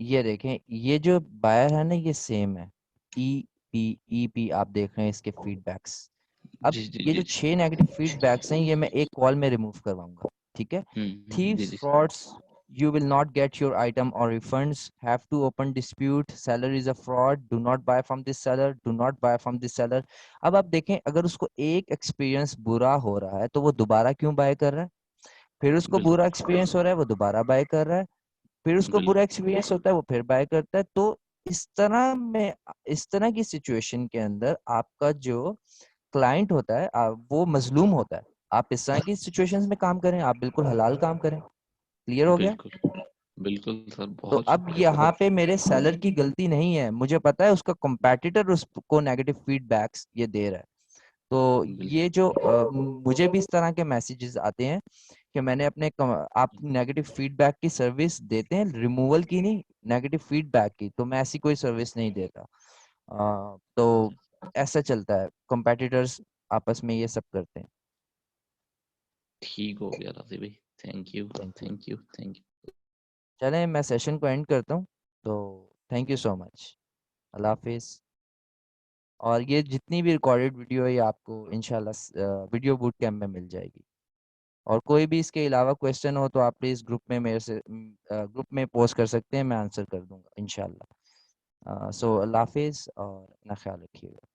ये देखें, ये जो बायर है ना ये सेम है। ई पी आप देख रहे हैं इसके फीडबैक्स। अब जी जी ये जी जो जी। 6 नेगेटिव फीडबैक्स हैं ये मैं एक कॉल में रिमूव करवाऊंगा। ठीक है। जी थीव्स, जी। Frauds, you will not get your item or refunds, have to open dispute, seller is a fraud, do not buy from this seller, do not buy from this seller। अब आप देखें, अगर उसको एक एक्सपीरियंस बुरा हो रहा है तो वो दोबारा क्यों बाय कर रहा है? फिर उसको बुरा बिल्कुल एक्सपीरियंस हो रहा है वो दोबारा बाय कर रहा है। फिर उसको बुरा बिल्कुल। एक्सपीरियंस होता है वो फिर बाय करता है। तो इस तरह की सिचुएशन के अंदर आपका जो क्लाइंट होता है वो मजलूम होता है। आप इस तरह की सिचुएशंस में काम करें, आप बिल्कुल हलाल काम करें। क्लियर हो गया? बिल्कुल बिल्कुल सर, तो बहुत अब शुक्रिया यहाँ बहुत। पे मेरे सेलर की गलती नहीं है, मुझे पता है उसका कॉम्पिटिटर उसको नेगेटिव फीडबैक्स ये दे रहा है। तो ये जो मुझे भी इस तरह के मैसेजेस आते हैं कि मैंने अपने आप नेगेटिव फीडबैक की सर्विस देते हैं, रिमूवल की नहीं, नेगेटिव फीडबैक की, तो मैं ऐसी कोई सर्विस नहीं देता। तो ऐसा चलता है, कॉम्पिटिटर्स आपस में ये सब करते हैं। ठीक हो गया राजी भाई, thank you thank you thank you. चलें मैं सेशन को एंड करता हूँ, तो थैंक यू सो मच, अल्लाह हाफिज़। और ये जितनी भी रिकॉर्डेड वीडियो है ये आपको इंशाल्लाह वीडियो बूट कैम्प में मिल जाएगी। और कोई भी इसके अलावा क्वेश्चन हो तो आप प्लीज़ ग्रुप में मेरे से ग्रुप में पोस्ट कर सकते हैं, मैं आंसर कर दूंगा इंशाल्लाह। सो अल्लाह हाफिज़ और अपना ख्याल रखिएगा।